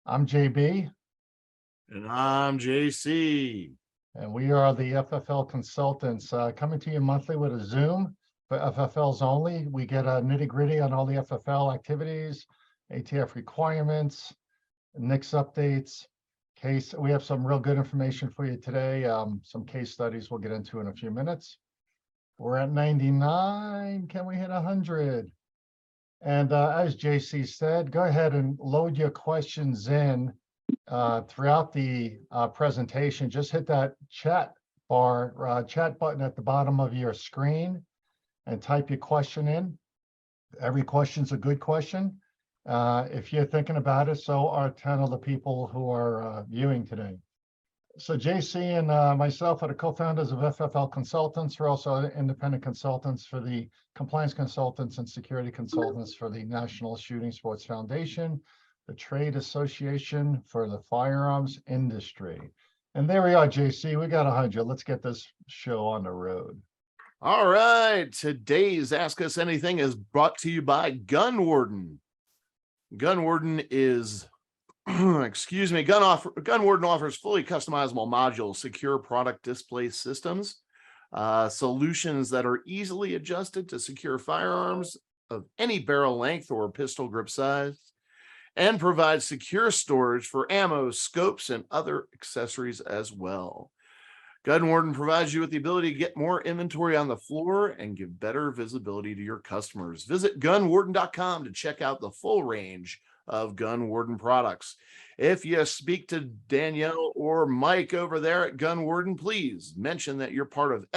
I'm JB. And I'm JC. And we are the FFL Consultants, coming to you monthly with a Zoom for FFLs only. We get a nitty-gritty on all the FFL activities, ATF requirements, NICS updates, case. We have some real good information for you today. Some case studies we'll get into in a few minutes. We're at 99. Can we hit 100? And as JC said, go ahead and load your questions in throughout the presentation. Just hit that chat button at the bottom of your screen and type your question in. Every question's a good question. If you're thinking about it, so are 10 of the people who are viewing today. So JC and myself are the co-founders of FFL Consultants. We're also independent consultants for the compliance consultants and security consultants for the National Shooting Sports Foundation, the Trade Association for the Firearms Industry. And there we are, JC. We got 100. Let's get this show on the road. All right. Today's Ask Us Anything is brought to you by Gun Warden. Gun Warden is excuse me, Gun Warden offers fully customizable modular secure product display systems, solutions that are easily adjusted to secure firearms of any barrel length or pistol grip size, and provides secure storage for ammo, scopes, and other accessories as well. Gun Warden provides you with the ability to get more inventory on the floor and give better visibility to your customers. Visit gunwarden.com to check out the full range of Gun Warden products. If you speak to Danielle or Mike over there at Gun Warden, please mention that you're part of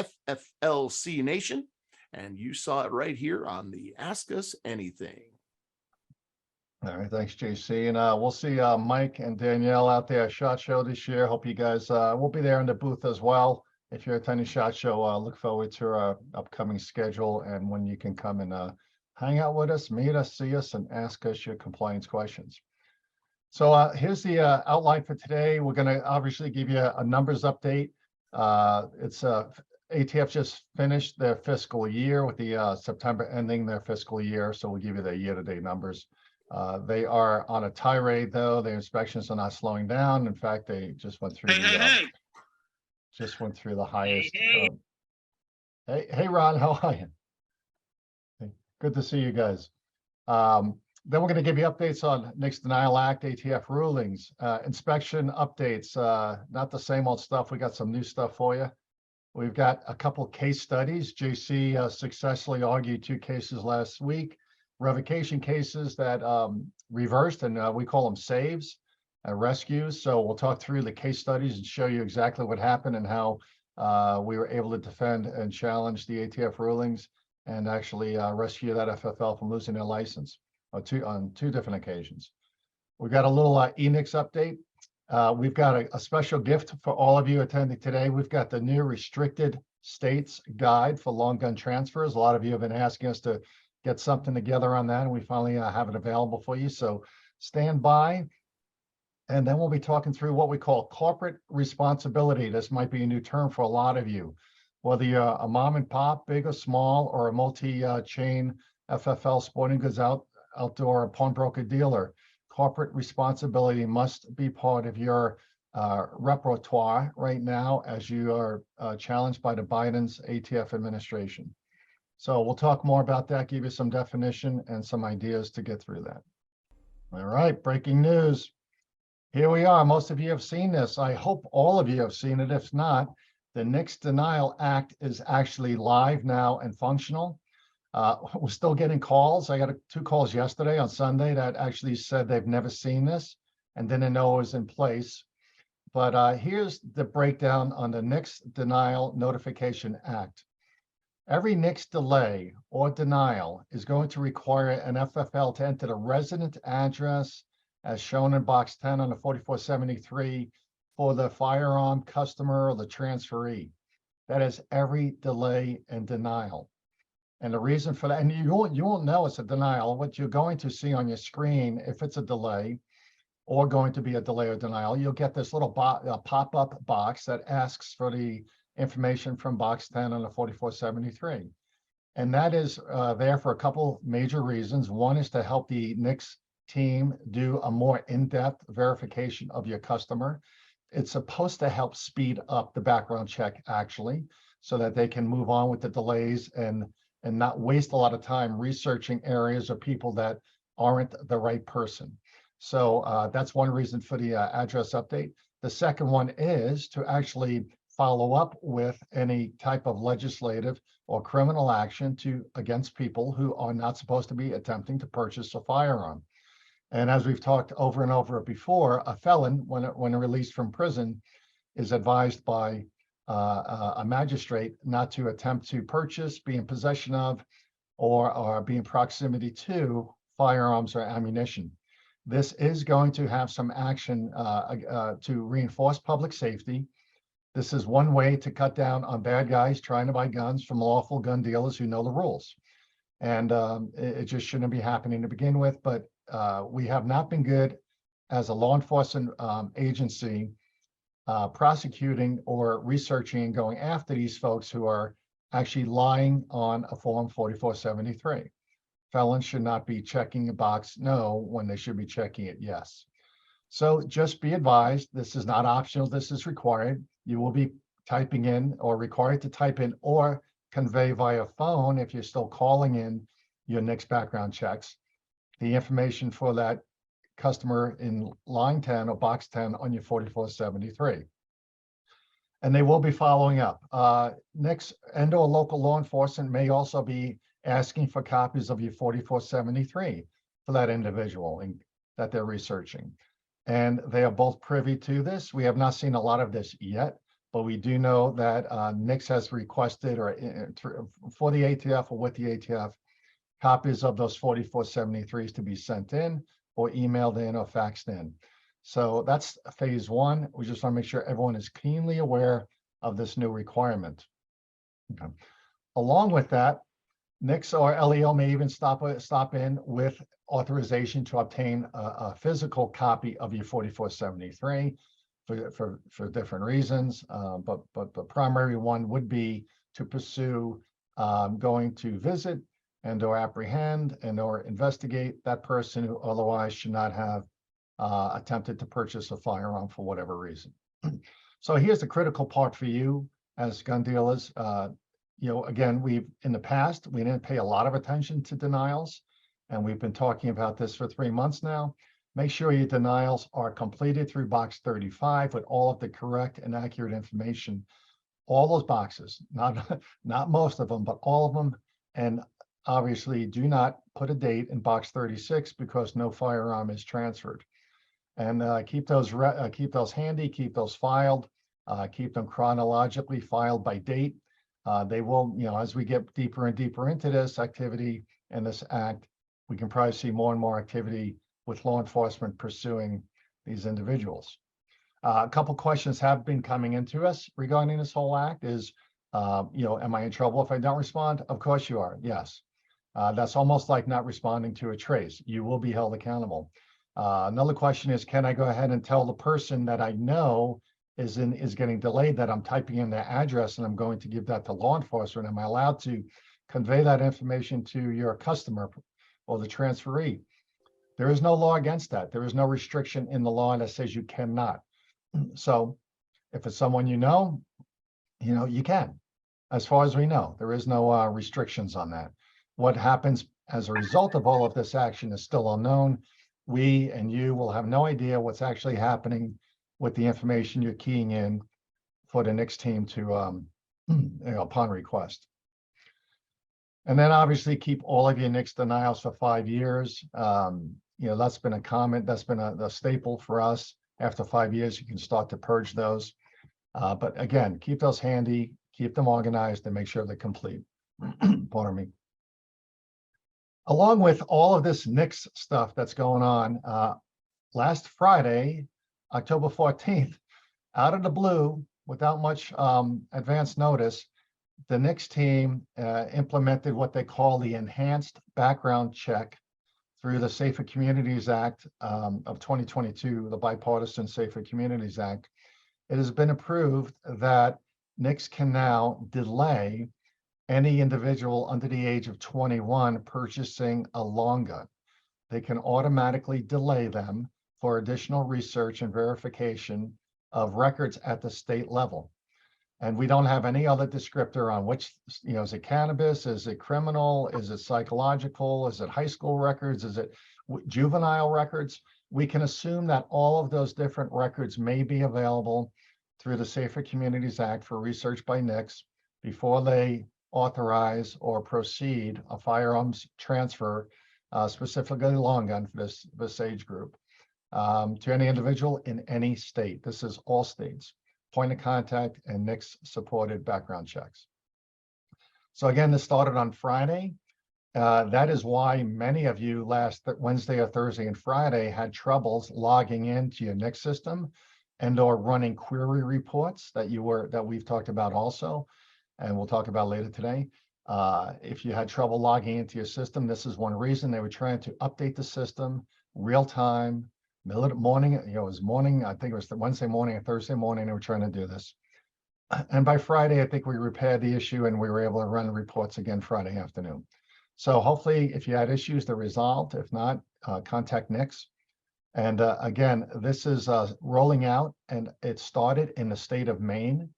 FFLC Nation and you saw it right here on the Ask Us Anything. All right, thanks, JC. And we'll see Mike and Danielle out there at SHOT Show this year. Hope you guys will be there in the booth as well. If you're attending SHOT Show, look forward to our upcoming schedule and when you can come and hang out with us, meet us, see us, and ask us your compliance questions. So here's the outline for today. We're going to obviously give you a numbers update. It's ATF just finished their fiscal year with the September ending their fiscal year. So we'll give you the year-to-date numbers. They are on a tirade, though. Their inspections are not slowing down. In fact, they just went through just went through the highest. Hey, Ron, how are you? Good to see you guys. Then we're going to give you updates on NICS Denial Act, ATF rulings, inspection updates, not the same old stuff. We got some new stuff for you. We've got a couple case studies. JC successfully argued 2 cases last week, revocation cases that reversed, and we call them saves, rescues. So we'll talk through the case studies and show you exactly what happened and how we were able to defend and challenge the ATF rulings and actually rescue that FFL from losing their license on two different occasions. We've got a little NICS update. We've got a special gift for all of you attending today. We've got the new restricted states guide for long gun transfers. A lot of you have been asking us to get something together on that, and we finally have it available for you. So stand by. And then we'll be talking through what we call corporate responsibility. This might be a new term for a lot of you. Whether you're a mom and pop, big or small, or a multi-chain FFL sporting goods outdoor pawnbroker dealer, corporate responsibility must be part of your repertoire right now as you are challenged by the Biden's ATF administration. So we'll talk more about that, give you some definition and some ideas to get through that. All right, breaking news. Here we are. Most of you have seen this. I hope all of you have seen it. If not, the NICS Denial Act is actually live now and functional. We're still getting calls. I got 2 calls yesterday on Sunday that actually said they've never seen this and didn't know it was in place. But here's the breakdown on the NICS Denial Notification Act. Every NICS delay or denial is going to require an FFL to enter the resident address as shown in box 10 on the 4473 for the firearm customer or the transferee. That is every delay and denial. And the reason for that, and you won't know it's a denial. What you're going to see on your screen, if it's a delay or going to be a delay or denial, you'll get this little pop-up box that asks for the information from box 10 on the 4473. And that is there for a couple major reasons. One is to help the NICS team do a more in-depth verification of your customer. It's supposed to help speed up the background check actually, so that they can move on with the delays and not waste a lot of time researching areas or people that aren't the right person. So that's one reason for the address update. The second one is to actually follow up with any type of legislative or criminal action against people who are not supposed to be attempting to purchase a firearm. And as we've talked over and over before, a felon, when released from prison, is advised by a magistrate not to attempt to purchase, be in possession of, or be in proximity to firearms or ammunition. This is going to have some action to reinforce public safety. This is one way to cut down on bad guys trying to buy guns from lawful gun dealers who know the rules. And it just shouldn't be happening to begin with, but we have not been good as a law enforcement agency prosecuting or researching and going after these folks who are actually lying on a Form 4473. Felons should not be checking a box no when they should be checking it yes. So just be advised, this is not optional, this is required. You will be typing in or required to type in or convey via phone if you're still calling in your NICS background checks, the information for that customer in line 10 or box 10 on your 4473. And they will be following up. NICS and or local law enforcement may also be asking for copies of your 4473 for that individual that they're researching. And they are both privy to this. We have not seen a lot of this yet, but we do know that NICS has requested or for the ATF or with the ATF, copies of those 4473s to be sent in or emailed in or faxed in. So that's phase one. We just want to make sure everyone is keenly aware of this new requirement. Okay. Along with that, NICS or LEO may even stop in with authorization to obtain a physical copy of your 4473 for different reasons. But the primary one would be to pursue going to visit and or apprehend and or investigate that person who otherwise should not have attempted to purchase a firearm for whatever reason. So here's the critical part for you as gun dealers. Again, in the past, we didn't pay a lot of attention to denials, and we've been talking about this for 3 months now. Make sure your denials are completed through box 35 with all of the correct and accurate information. All those boxes, not most of them, but all of them. And obviously, do not put a date in box 36 because no firearm is transferred. And keep those handy, keep those filed, keep them chronologically filed by date. They will, as we get deeper and deeper into this activity and this act, we can probably see more and more activity with law enforcement pursuing these individuals. A couple questions have been coming into us regarding this whole act is, am I in trouble if I don't respond? Of course you are, yes. That's almost like not responding to a trace. You will be held accountable. Another question is, can I go ahead and tell the person that I know is getting delayed that I'm typing in their address and I'm going to give that to law enforcement? Am I allowed to convey that information to your customer or the transferee? There is no law against that. There is no restriction in the law that says you cannot. So if it's someone you know, you can. As far as we know, there is no restrictions on that. What happens as a result of all of this action is still unknown. We and you will have no idea what's actually happening with the information you're keying in for the NICS team to, upon request. And then obviously keep all of your NICS denials for 5 years. That's been a comment, that's been a staple for us. After 5 years, you can start to purge those. But again, keep those handy, keep them organized, and make sure they're complete. Pardon me. Along with all of this NICS stuff that's going on, last Friday, October 14th, out of the blue, without much advance notice, the NICS team implemented what they call the enhanced background check through the Safer Communities Act of 2022, the Bipartisan Safer Communities Act. It has been approved that NICS can now delay any individual under the age of 21 purchasing a long gun. they can automatically delay them for additional research and verification of records at the state level. And we don't have any other descriptor on which, is it cannabis? Is it criminal? Is it psychological? Is it high school records? Is it juvenile records? We can assume that all of those different records may be available through the Safer Communities Act for research by NICS before they authorize or proceed a firearms transfer, specifically long gun for this age group, to any individual in any state. This is all states. Point of contact and NICS supported background checks. So again, this started on Friday. That is why many of you last Wednesday or Thursday and Friday had troubles logging into your NICS system and or running query reports that we've talked about also, and we'll talk about later today. If you had trouble logging into your system, this is one reason. They were trying to update the system real time. Middle of the morning, it was morning, I think it was the Wednesday morning and Thursday morning, they were trying to do this. And by Friday, I think we repaired the issue and we were able to run reports again Friday afternoon. So hopefully, if you had issues, they're resolved. If not, contact NICS. And again, this is rolling out, and it started in the state of Maine.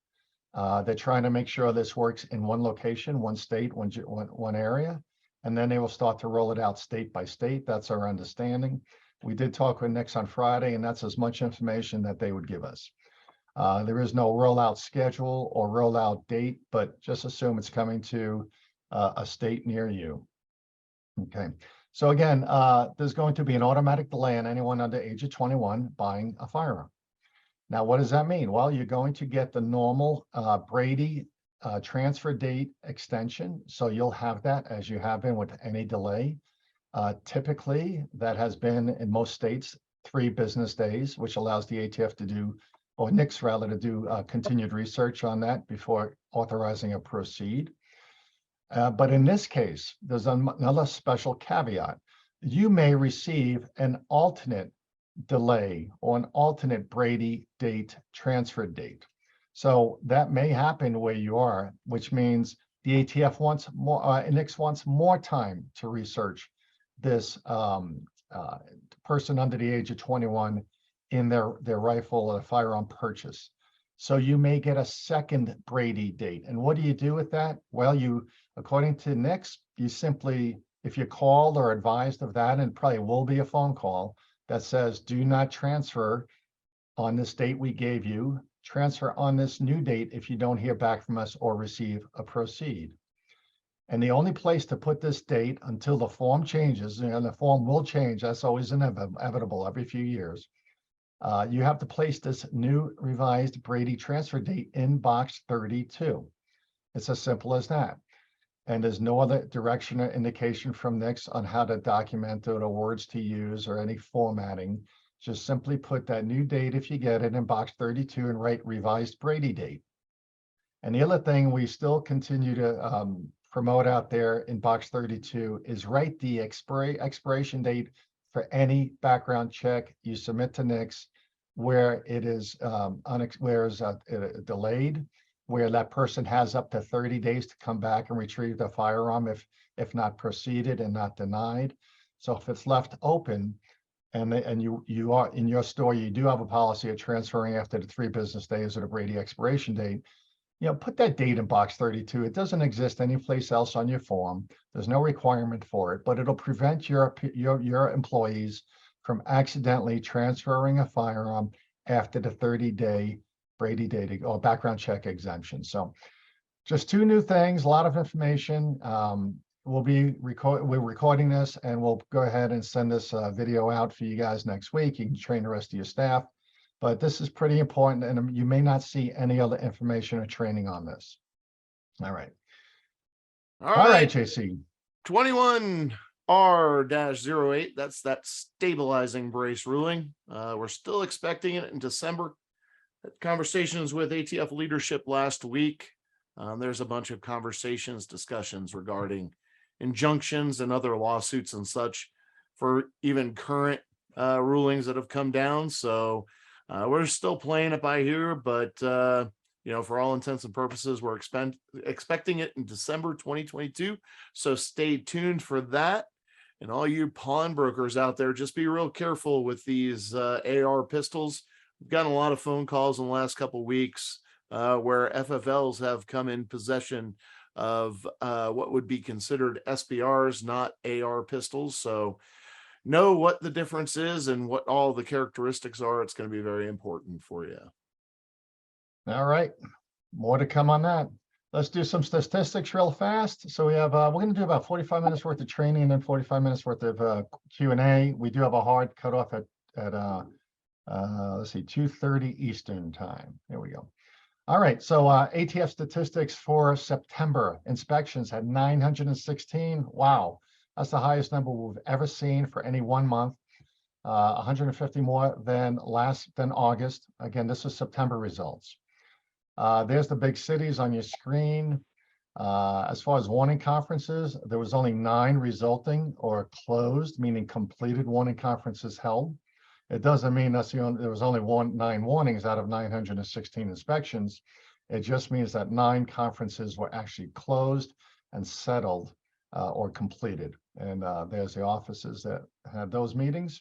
They're trying to make sure this works in one location, one state, one area, and then they will start to roll it out state by state. That's our understanding. We did talk with NICS on Friday, and that's as much information that they would give us. There is no rollout schedule or rollout date, but just assume it's coming to a state near you. Okay, so again, there's going to be an automatic delay on anyone under age of 21 buying a firearm. Now, what does that mean? Well, you're going to get the normal Brady transfer date extension. So you'll have that as you have been with any delay. Typically, that has been in most states 3 business days, which allows the ATF to do, or NICS rather, to do continued research on that before authorizing a proceed. But in this case, there's another special caveat. You may receive an alternate delay or an alternate Brady date transfer date. So that may happen where you are, which means the ATF wants more, NICS wants more time to research this person under the age of 21 in their rifle or firearm purchase. So you may get a second Brady date. And what do you do with that? Well, according to NICS, you simply, if you're called or advised of that, and probably will be a phone call that says, do not transfer on this date we gave you, transfer on this new date if you don't hear back from us or receive a proceed. And the only place to put this date until the form changes, and the form will change, that's always inevitable every few years, you have to place this new revised Brady transfer date in box 32. It's as simple as that. And there's no other direction or indication from NICS on how to document it or words to use or any formatting. Just simply put that new date, if you get it, in box 32 and write revised Brady date. And the other thing we still continue to promote out there in box 32 is write the expiration date for any background check you submit to NICS where it is delayed, where that person has up to 30 days to come back and retrieve the firearm if not proceeded and not denied. So if it's left open and you are in your store, you do have a policy of transferring after the 3 business days of the Brady expiration date, put that date in box 32. It doesn't exist anyplace else on your form. There's no requirement for it, but it'll prevent your employees from accidentally transferring a firearm after the 30-day Brady date or background check exemption. So just 2 new things, a lot of information. We're recording this, and we'll go ahead and send this video out for you guys next week. You can train the rest of your staff, but this is pretty important, and you may not see any other information or training on this. All right. All right, JC. 21R-08, that's that stabilizing brace ruling. We're still expecting it in December. Conversations with ATF leadership last week. There's a bunch of discussions regarding injunctions and other lawsuits and such for even current rulings that have come down. So we're still playing it by ear, but for all intents and purposes, we're expecting it in December 2022. So stay tuned for that. And all you pawnbrokers out there, just be real careful with these AR pistols. We've gotten a lot of phone calls in the last couple of weeks where FFLs have come in possession of what would be considered SBRs, not AR pistols. So know what the difference is and what all the characteristics are. It's going to be very important for you. All right, more to come on that. Let's do some statistics real fast. So we have, we're going to do about 45 minutes worth of training and then 45 minutes worth of Q&A. We do have a hard cutoff at let's see, 2:30 Eastern time. There we go. All right, so ATF statistics for September. Inspections had 916. Wow, that's the highest number we've ever seen for any 1 month. 150 more than August. Again, this is September results. There's the big cities on your screen. As far as warning conferences, there was only 9 resulting or closed, meaning completed warning conferences held. It doesn't mean there was only 9 warnings out of 916 inspections. It just means that 9 conferences were actually closed and settled or completed. And there's the offices that had those meetings.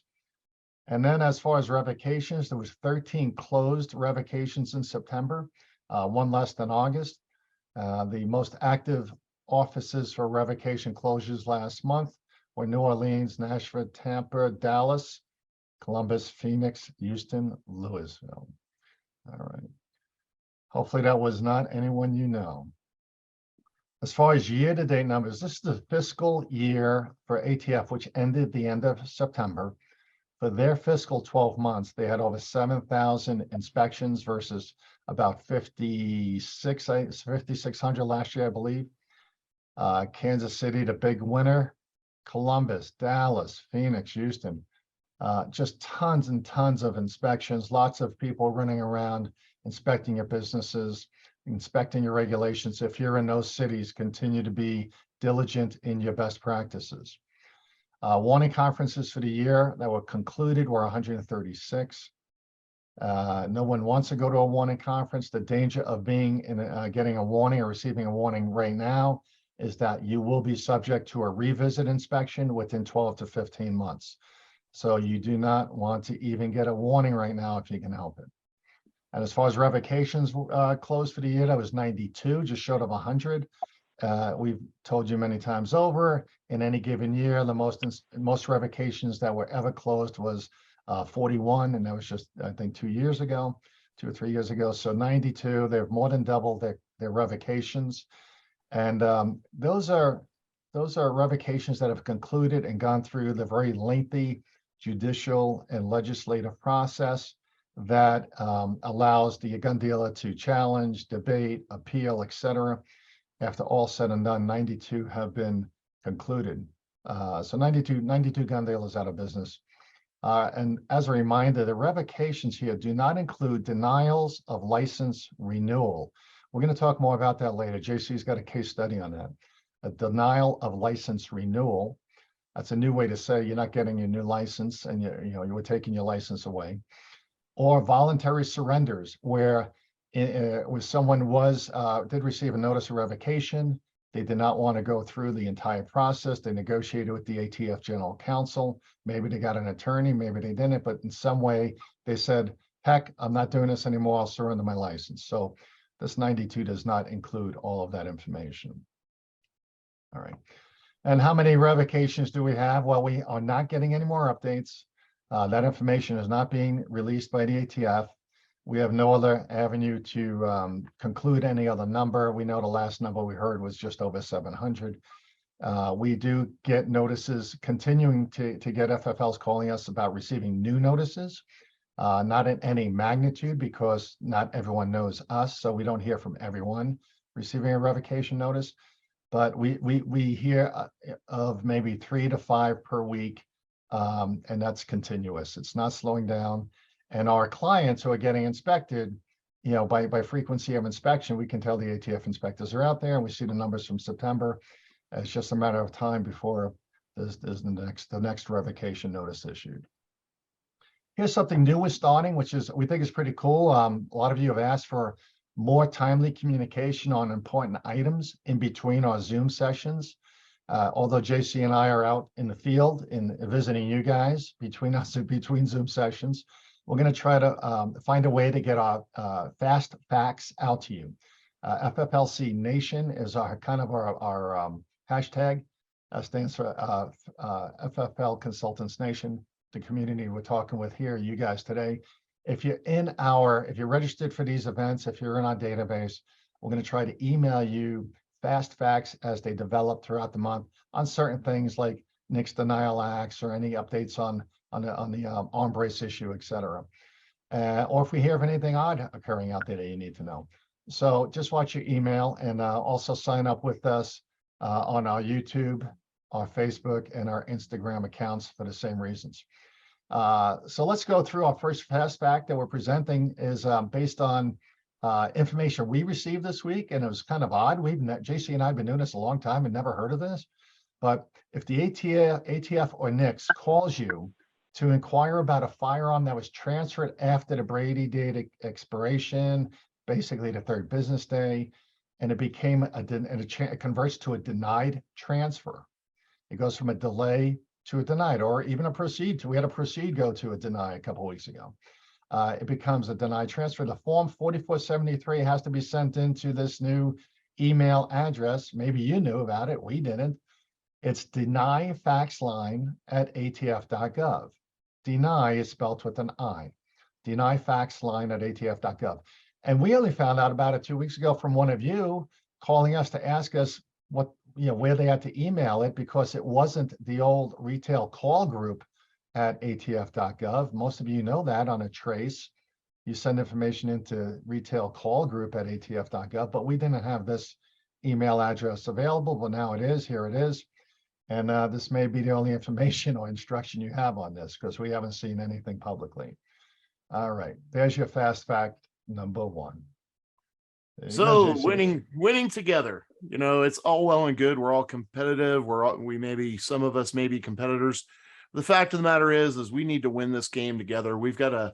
And then as far as revocations, there was 13 closed revocations in September, 1 less than August. The most active offices for revocation closures last month were New Orleans, Nashville, Tampa, Dallas, Columbus, Phoenix, Houston, Louisville. All right. Hopefully that was not anyone you know. As far as year-to-date numbers, this is the fiscal year for ATF, which ended the end of September. For their fiscal 12 months, they had over 7,000 inspections versus about 5,600 last year, I believe. Kansas City, the big winner. Columbus, Dallas, Phoenix, Houston. Just tons and tons of inspections, lots of people running around inspecting your businesses, inspecting your regulations. If you're in those cities, continue to be diligent in your best practices. Warning conferences for the year that were concluded were 136. No one wants to go to a warning conference. The danger of being in getting a warning or receiving a warning right now is that you will be subject to a revisit inspection within 12 to 15 months. So you do not want to even get a warning right now if you can help it. And as far as revocations closed for the year, that was 92, just short of 100. We've told you many times over, in any given year, the most revocations that were ever closed was 41, and that was just, I think, 2 years ago, 2 or 3 years ago. So 92, they've more than doubled their revocations. And those are revocations that have concluded and gone through the very lengthy judicial and legislative process that allows the gun dealer to challenge, debate, appeal, etc. After all said and done, 92 have been concluded. So 92 gun dealers out of business. And as a reminder, the revocations here do not include denials of license renewal. We're going to talk more about that later. JC's got a case study on that. A denial of license renewal. That's a new way to say you're not getting your new license and you were taking your license away. Or voluntary surrenders, where someone did receive a notice of revocation. They did not want to go through the entire process. They negotiated with the ATF General Counsel. Maybe they got an attorney, maybe they didn't, but in some way they said, heck, I'm not doing this anymore. I'll surrender my license. So this 92 does not include all of that information. All right. And how many revocations do we have? Well, we are not getting any more updates. That information is not being released by the ATF. We have no other avenue to conclude any other number. We know the last number we heard was just over 700. We do get notices, continuing to get FFLs calling us about receiving new notices, not in any magnitude because not everyone knows us, so we don't hear from everyone receiving a revocation notice. But we hear of maybe 3 to 5 per week, and that's continuous. It's not slowing down. And our clients who are getting inspected, by frequency of inspection, we can tell the ATF inspectors are out there, and we see the numbers from September. It's just a matter of time before there's the next revocation notice issued. Here's something new we're starting, which we think is pretty cool. A lot of you have asked for more timely communication on important items in between our Zoom sessions. Although JC and I are out in the field in visiting you guys between Zoom sessions, we're going to try to find a way to get our fast facts out to you. FFLC Nation is our hashtag. Stands for FFL Consultants Nation, the community we're talking with here, you guys today. If you're registered for these events, if you're in our database, we're going to try to email you fast facts as they develop throughout the month on certain things like NICS denial acts or any updates on the arm brace issue, etc. Or if we hear of anything odd occurring out there that you need to know. So just watch your email and also sign up with us on our YouTube, our Facebook, and our Instagram accounts for the same reasons. So let's go through our first fast fact that we're presenting is based on information we received this week, and it was kind of odd. JC and I have been doing this a long time and never heard of this. But if the ATF or NICS calls you to inquire about a firearm that was transferred after the Brady date expiration, basically the 3rd business day, and it converts to a denied transfer. It goes from a delay to a denied, or even a proceed. We had a proceed go to a deny a couple of weeks ago. It becomes a denied transfer. The form 4473 has to be sent into this new email address. Maybe you knew about it. We didn't. It's deny_faxline@atf.gov. Deny is spelled with an I. Deny_faxline@atf.gov. And we only found out about it 2 weeks ago from one of you calling us to ask us where they had to email it, because it wasn't the old retail call group at atf.gov. Most of you know that on a trace. You send information into retail call group at atf.gov, but we didn't have this email address available, but now it is. Here it is. And this may be the only information or instruction you have on this, because we haven't seen anything publicly. All right, there's your fast fact number 1. So winning together, it's all well and good. We're all competitive. Some of us may be competitors. The fact of the matter is we need to win this game together. We've got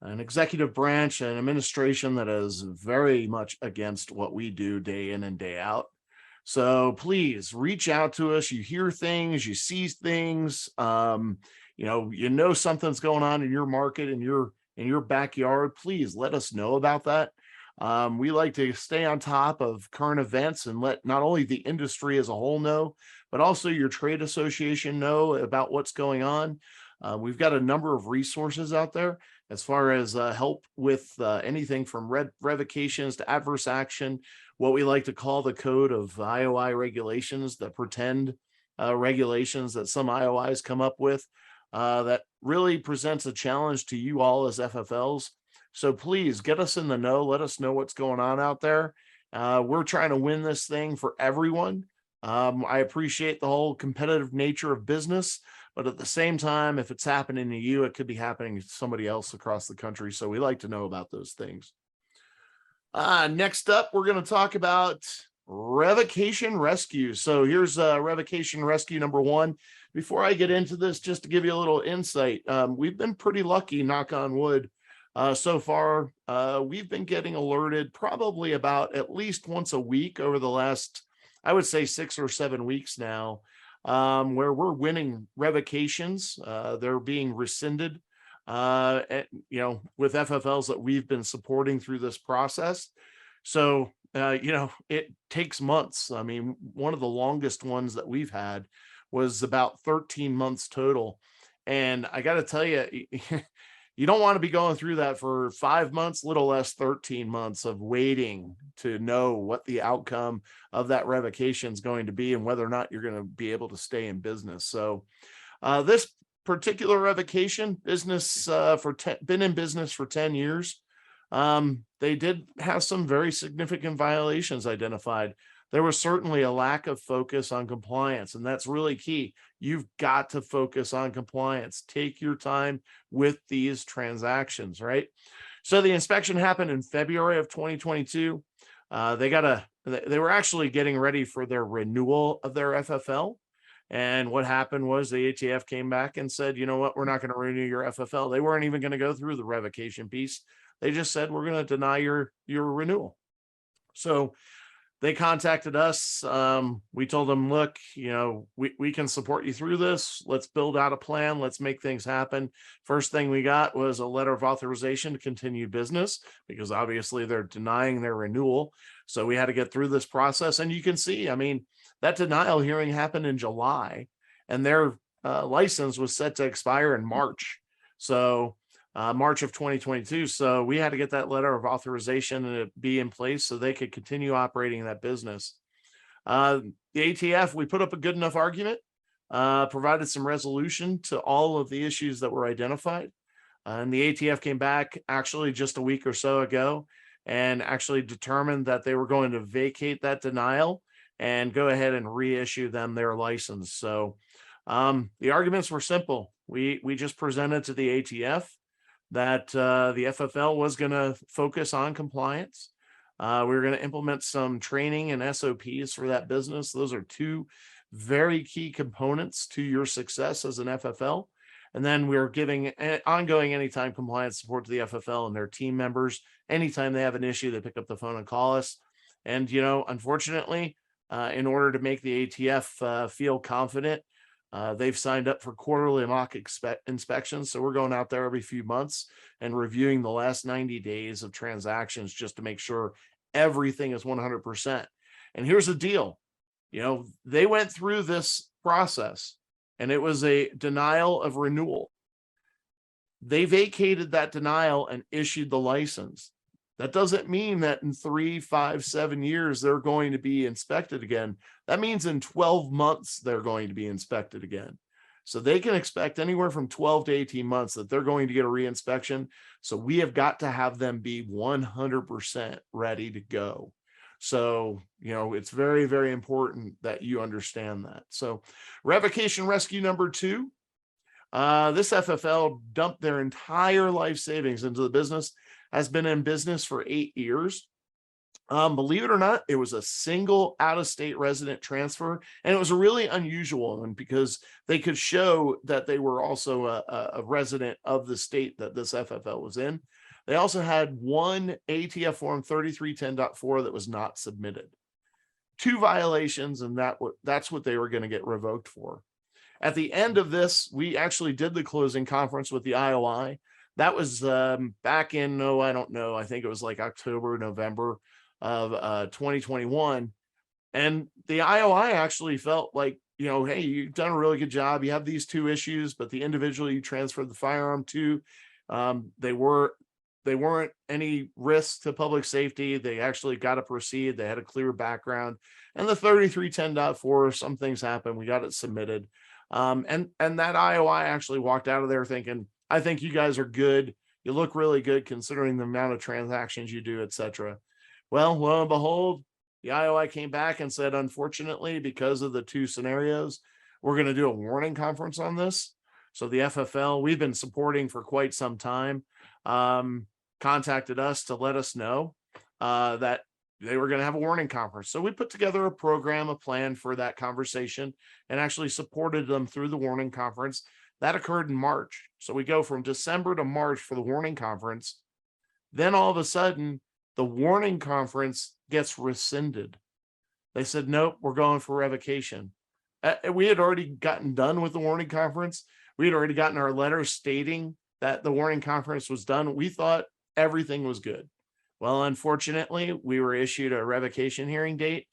an executive branch and administration that is very much against what we do day in and day out. So please reach out to us. You hear things, you see things, something's going on in your market, in your backyard. Please let us know about that. We like to stay on top of current events and let not only the industry as a whole know, but also your trade association know about what's going on. We've got a number of resources out there as far as help with anything from revocations to adverse action, what we like to call the code of IOI regulations, the pretend regulations that some IOIs come up with that really presents a challenge to you all as FFLs. So please get us in the know. Let us know what's going on out there. We're trying to win this thing for everyone. I appreciate the whole competitive nature of business, but at the same time, if it's happening to you, it could be happening to somebody else across the country. So we like to know about those things. Next up, we're going to talk about revocation rescue. So here's revocation rescue number 1. Before I get into this, just to give you a little insight, we've been pretty lucky, knock on wood. So far, we've been getting alerted probably about at least once a week over the last, I would say 6 or 7 weeks now, where we're winning revocations. They're being rescinded, with FFLs that we've been supporting through this process. So, it takes months. I mean, one of the longest ones that we've had was about 13 months total. And I got to tell you, you don't want to be going through that for 5 months, little less 13 months of waiting to know what the outcome of that revocation is going to be and whether or not you're going to be able to stay in business. So this particular revocation business been in business for 10 years. They did have some very significant violations identified. There was certainly a lack of focus on compliance, and that's really key. You've got to focus on compliance. Take your time with these transactions, right? So the inspection happened in February of 2022. They were actually getting ready for their renewal of their FFL. And what happened was the ATF came back and said, you know what, we're not going to renew your FFL. They weren't even going to go through the revocation piece. They just said, we're going to deny your renewal. So They contacted us. We told them, look, you know, we can support you through this. Let's build out a plan. Let's make things happen. First thing we got was a letter of authorization to continue business, because obviously they're denying their renewal. So we had to get through this process. And you can see, I mean, that denial hearing happened in July, and their license was set to expire in March. So March of 2022. So we had to get that letter of authorization to be in place so they could continue operating that business. The ATF, we put up a good enough argument, provided some resolution to all of the issues that were identified. And the ATF came back actually just a week or so ago and actually determined that they were going to vacate that denial and go ahead and reissue them their license. So the arguments were simple. We just presented to the ATF that the FFL was going to focus on compliance. We were going to implement some training and SOPs for that business. Those are two very key components to your success as an FFL. And then we're giving ongoing anytime compliance support to the FFL and their team members. Anytime they have an issue, they pick up the phone and call us. And, you know, unfortunately, in order to make the ATF feel confident, they've signed up for quarterly mock inspections. So we're going out there every few months and reviewing the last 90 days of transactions just to make sure everything is 100%. And here's the deal. You know, they went through this process and it was a denial of renewal. They vacated that denial and issued the license. That doesn't mean that in 3, 5, 7 years, they're going to be inspected again. That means in 12 months, they're going to be inspected again. So they can expect anywhere from 12 to 18 months that they're going to get a reinspection. So we have got to have them be 100% ready to go. So, you know, it's very, very important that you understand that. So revocation rescue number 2, this FFL dumped their entire life savings into the business, has been in business for 8 years. Believe it or not, it was a single out-of-state resident transfer, and it was a really unusual one because they could show that they were also a resident of the state that this FFL was in. They also had one ATF form 3310.4 that was not submitted. 2 violations, and that's what they were going to get revoked for. At the end of this, we actually did the closing conference with the IOI. That was back in, I don't know, I think it was like October, November of 2021. And the IOI actually felt like, you know, hey, you've done a really good job. You have these 2 issues, but the individual you transferred the firearm to, they weren't any risk to public safety. They actually got to proceed. They had a clear background. And the 3310.4, some things happened. We got it submitted. And that IOI actually walked out of there thinking, I think you guys are good. You look really good considering the amount of transactions you do, etc. Well, lo and behold, the IOI came back and said, unfortunately, because of the 2 scenarios, we're going to do a warning conference on this. So the FFL, we've been supporting for quite some time, contacted us to let us know that they were going to have a warning conference. So we put together a program, a plan for that conversation, and actually supported them through the warning conference. That occurred in March. So we go from December to March for the warning conference. Then all of a sudden, the warning conference gets rescinded. They said, nope, we're going for revocation. We had already gotten done with the warning conference. We had already gotten our letter stating that the warning conference was done. We thought everything was good. Well, unfortunately, we were issued a revocation hearing date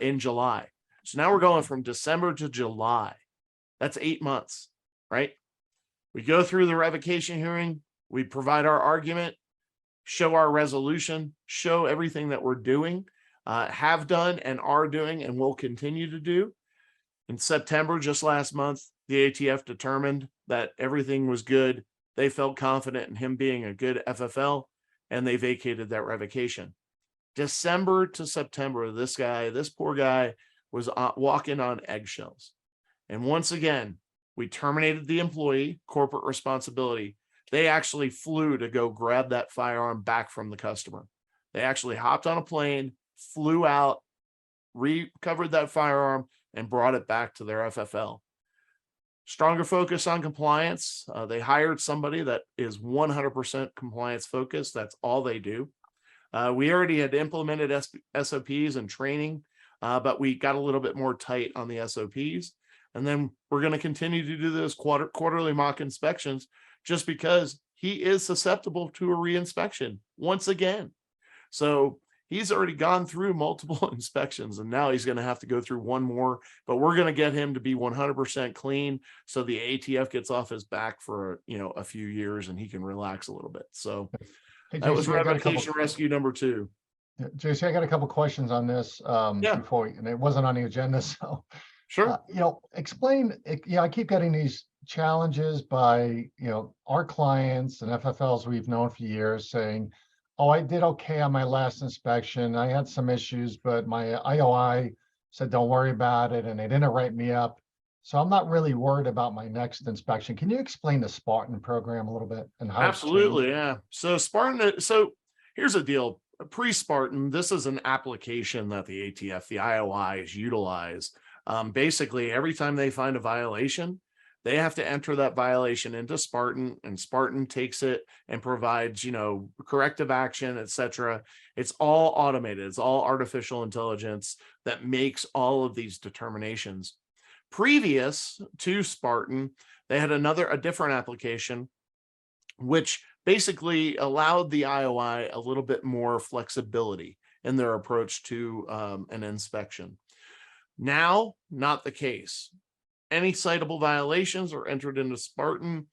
in July. So now we're going from December to July. That's 8 months. Right? We go through the revocation hearing, we provide our argument, show our resolution, show everything that we're doing, have done and are doing and will continue to do. In September, just last month, the ATF determined that everything was good. They felt confident in him being a good FFL, and they vacated that revocation. December to September, this poor guy was walking on eggshells. And once again, we terminated the employee, corporate responsibility. They actually flew to go grab that firearm back from the customer. They actually hopped on a plane, flew out, recovered that firearm, and brought it back to their FFL. Stronger focus on compliance. They hired somebody that is 100% compliance focused. That's all they do. We already had implemented SOPs and training, but we got a little bit more tight on the SOPs. And then we're going to continue to do those quarterly mock inspections just because he is susceptible to a reinspection once again. So he's already gone through multiple inspections, and now he's going to have to go through one more, but we're going to get him to be 100% clean. So the ATF gets off his back for, a few years and he can relax a little bit. So Hey, that was JC, I got a revocation rescue number 2. Yeah, JC, I got a couple questions on this Yeah. before, and it wasn't on the agenda. So, Sure. explain, I keep getting these challenges by, our clients and FFLs we've known for years saying, oh, I did okay on my last inspection. I had some issues, but my IOI said, don't worry about it. And they didn't write me up. So I'm not really worried about my next inspection. Can you explain the Spartan program a little bit and how it's Absolutely. changed? Yeah. So Spartan, so here's the deal. Pre-Spartan, this is an application that the ATF, the IOIs utilize. Basically, every time they find a violation, they have to enter that violation into Spartan, and Spartan takes it and provides, corrective action, etc. It's all automated. It's all artificial intelligence that makes all of these determinations. Previous to Spartan, they had a different application, which basically allowed the IOI a little bit more flexibility in their approach to an inspection. Now, not the case. Any citable violations are entered into Spartan.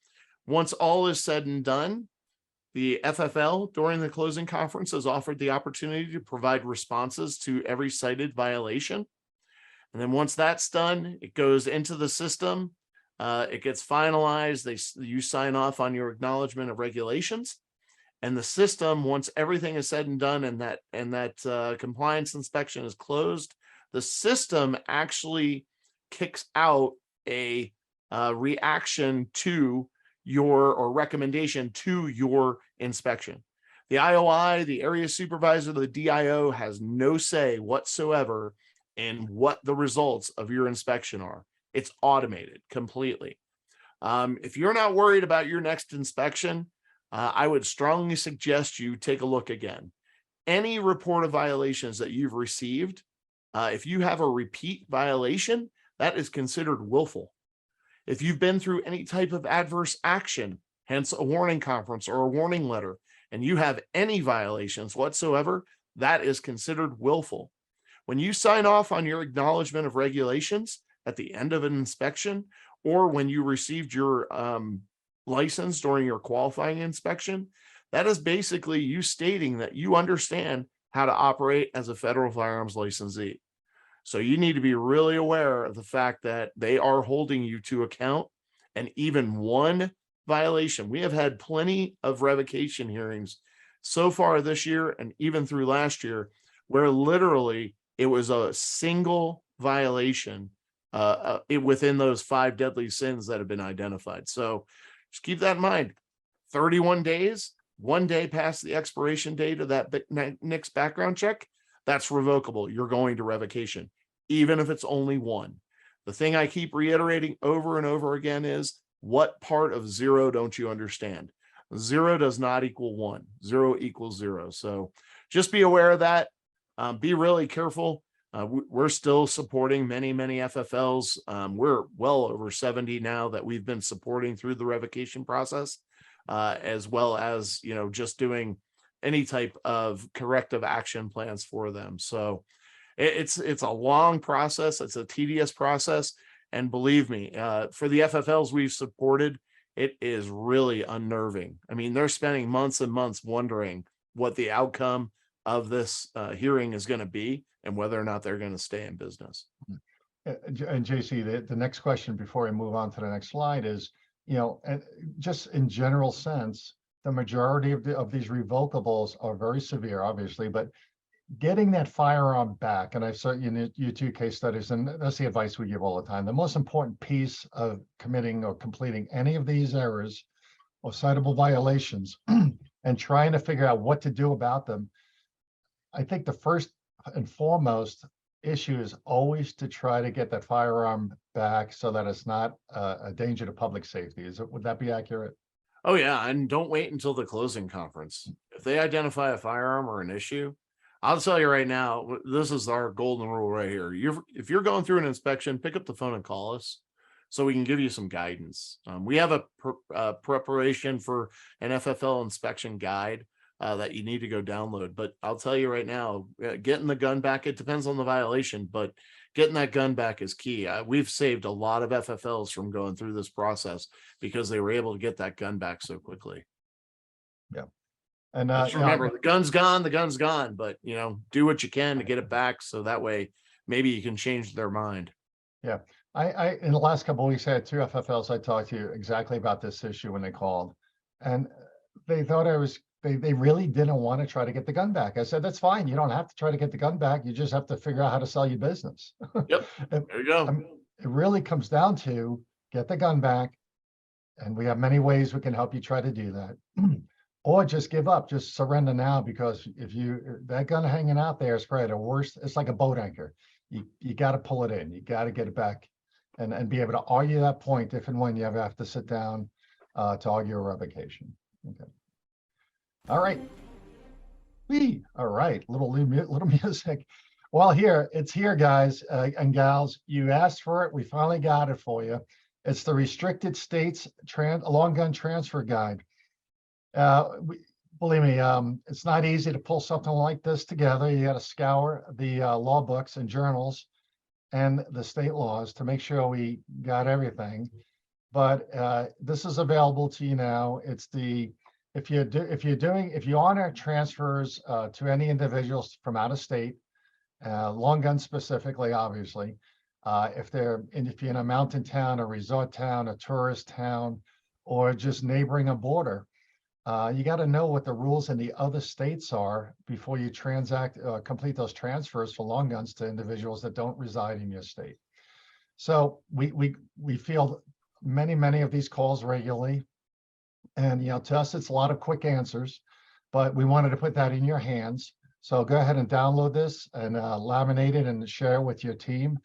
Once all is said and done, the FFL during the closing conference has offered the opportunity to provide responses to every cited violation. And then once that's done, it goes into the system. It gets finalized. You sign off on your acknowledgement of regulations, and the system, once everything is said and done, and that compliance inspection is closed, the system actually kicks out a reaction to or recommendation to your inspection. The IOI, the area supervisor, the DIO has no say whatsoever in what the results of your inspection are. It's automated completely. If you're not worried about your next inspection, I would strongly suggest you take a look again. Any report of violations that you've received, if you have a repeat violation, that is considered willful. If you've been through any type of adverse action, hence a warning conference or a warning letter, and you have any violations whatsoever, that is considered willful. When you sign off on your acknowledgement of regulations at the end of an inspection, or when you received your license during your qualifying inspection, that is basically you stating that you understand how to operate as a federal firearms licensee. So you need to be really aware of the fact that they are holding you to account, and even one violation. We have had plenty of revocation hearings so far this year and even through last year where literally it was a single violation within those 5 deadly sins that have been identified. So just keep that in mind. 31 days, 1 day past the expiration date of that NICS background check, that's revocable. You're going to revocation, even if it's only one. The thing I keep reiterating over and over again is, what part of 0 don't you understand? 0 does not equal 1. 0 equals 0. So just be aware of that. Be really careful. We're still supporting many FFLs. We're well over 70 now that we've been supporting through the revocation process, as well as, just doing any type of corrective action plans for them. So it's a long process. It's a tedious process. And believe me, for the FFLs we've supported, it is really unnerving. I mean, they're spending months and months wondering what the outcome of this hearing is going to be and whether or not they're going to stay in business. And JC, the next question before I move on to the next slide is, just in general sense, the majority of these revocables are very severe, obviously, but getting that firearm back, and I've certainly you 2 case studies, and that's the advice we give all the time. The most important piece of committing or completing any of these errors or citable violations and trying to figure out what to do about them, I think the first and foremost issue is always to try to get that firearm back so that it's not a danger to public safety. Would that be accurate? Oh yeah, and don't wait until the closing conference. If they identify a firearm or an issue, I'll tell you right now, this is our golden rule right here. If you're going through an inspection, pick up the phone and call us so we can give you some guidance. We have a preparation for an FFL inspection guide that you need to go download. But I'll tell you right now, getting the gun back, it depends on the violation, but getting that gun back is key. We've saved a lot of FFLs from going through this process because they were able to get that gun back so quickly. Yeah. And just remember, the gun's gone, but do what you can to get it back so that way maybe you can change their mind. Yeah. I in the last couple of weeks, I had 2 FFLs I talked to exactly about this issue when they called, and they thought they really didn't want to try to get the gun back. I said, that's fine. You don't have to try to get the gun back. You just have to figure out how to sell your business. Yep. There you go. I mean, it really comes down to get the gun back. And we have many ways we can help you try to do that. Or just give up, just surrender now, because if that gun hanging out there is probably the worst. It's like a boat anchor. You got to pull it in. You got to get it back and be able to argue that point if and when you ever have to sit down to argue a revocation. Okay. All right. All right. Little music. Well, it's here, guys and gals. You asked for it. We finally got it for you. It's the Restricted States Long Gun Transfer Guide. Believe me, it's not easy to pull something like this together. You got to scour the law books and journals and the state laws to make sure we got everything. But this is available to you now. It's if you honor transfers to any individuals from out of state, long guns specifically, obviously. If you're in a mountain town, a resort town, a tourist town, or just neighboring a border, you got to know what the rules in the other states are before you complete those transfers for long guns to individuals that don't reside in your state. So we field many of these calls regularly, and to us it's a lot of quick answers, but we wanted to put that in your hands. So go ahead and download this and laminate it and share it with your team.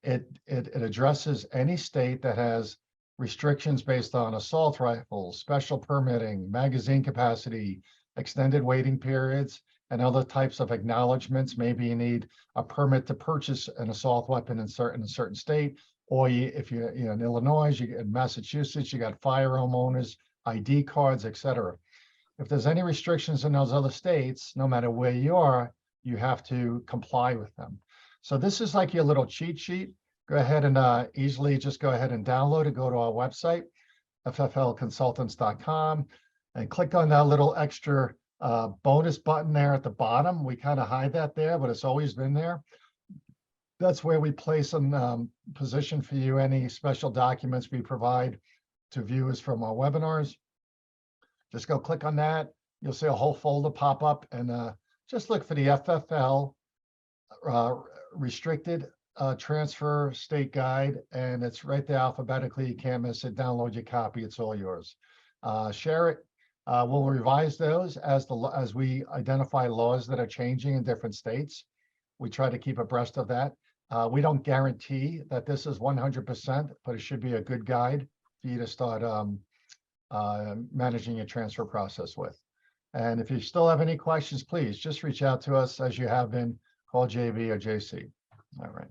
It addresses any state that has restrictions based on assault rifles, special permitting, magazine capacity, extended waiting periods, and other types of acknowledgments. Maybe you need a permit to purchase an assault weapon in a certain state, or if you're in Illinois, in Massachusetts, you got firearm owners, ID cards, etc. If there's any restrictions in those other states, no matter where you are, you have to comply with them. So this is like your little cheat sheet. Go ahead and easily just go ahead and download it. Go to our website, FFLconsultants.com, and click on that little extra bonus button there at the bottom. We kind of hide that there, but it's always been there. That's where we place in position for you any special documents we provide to viewers from our webinars. Just go click on that. You'll see a whole folder pop up, and just look for the FFL Restricted Transfer State Guide, and it's right there alphabetically. You can't miss it. Download your copy. It's all yours. Share it. We'll revise those as we identify laws that are changing in different states. We try to keep abreast of that. We don't guarantee that this is 100%, but it should be a good guide for you to start managing your transfer process with. And if you still have any questions, please just reach out to us as you have been. Call JB or JC. All right.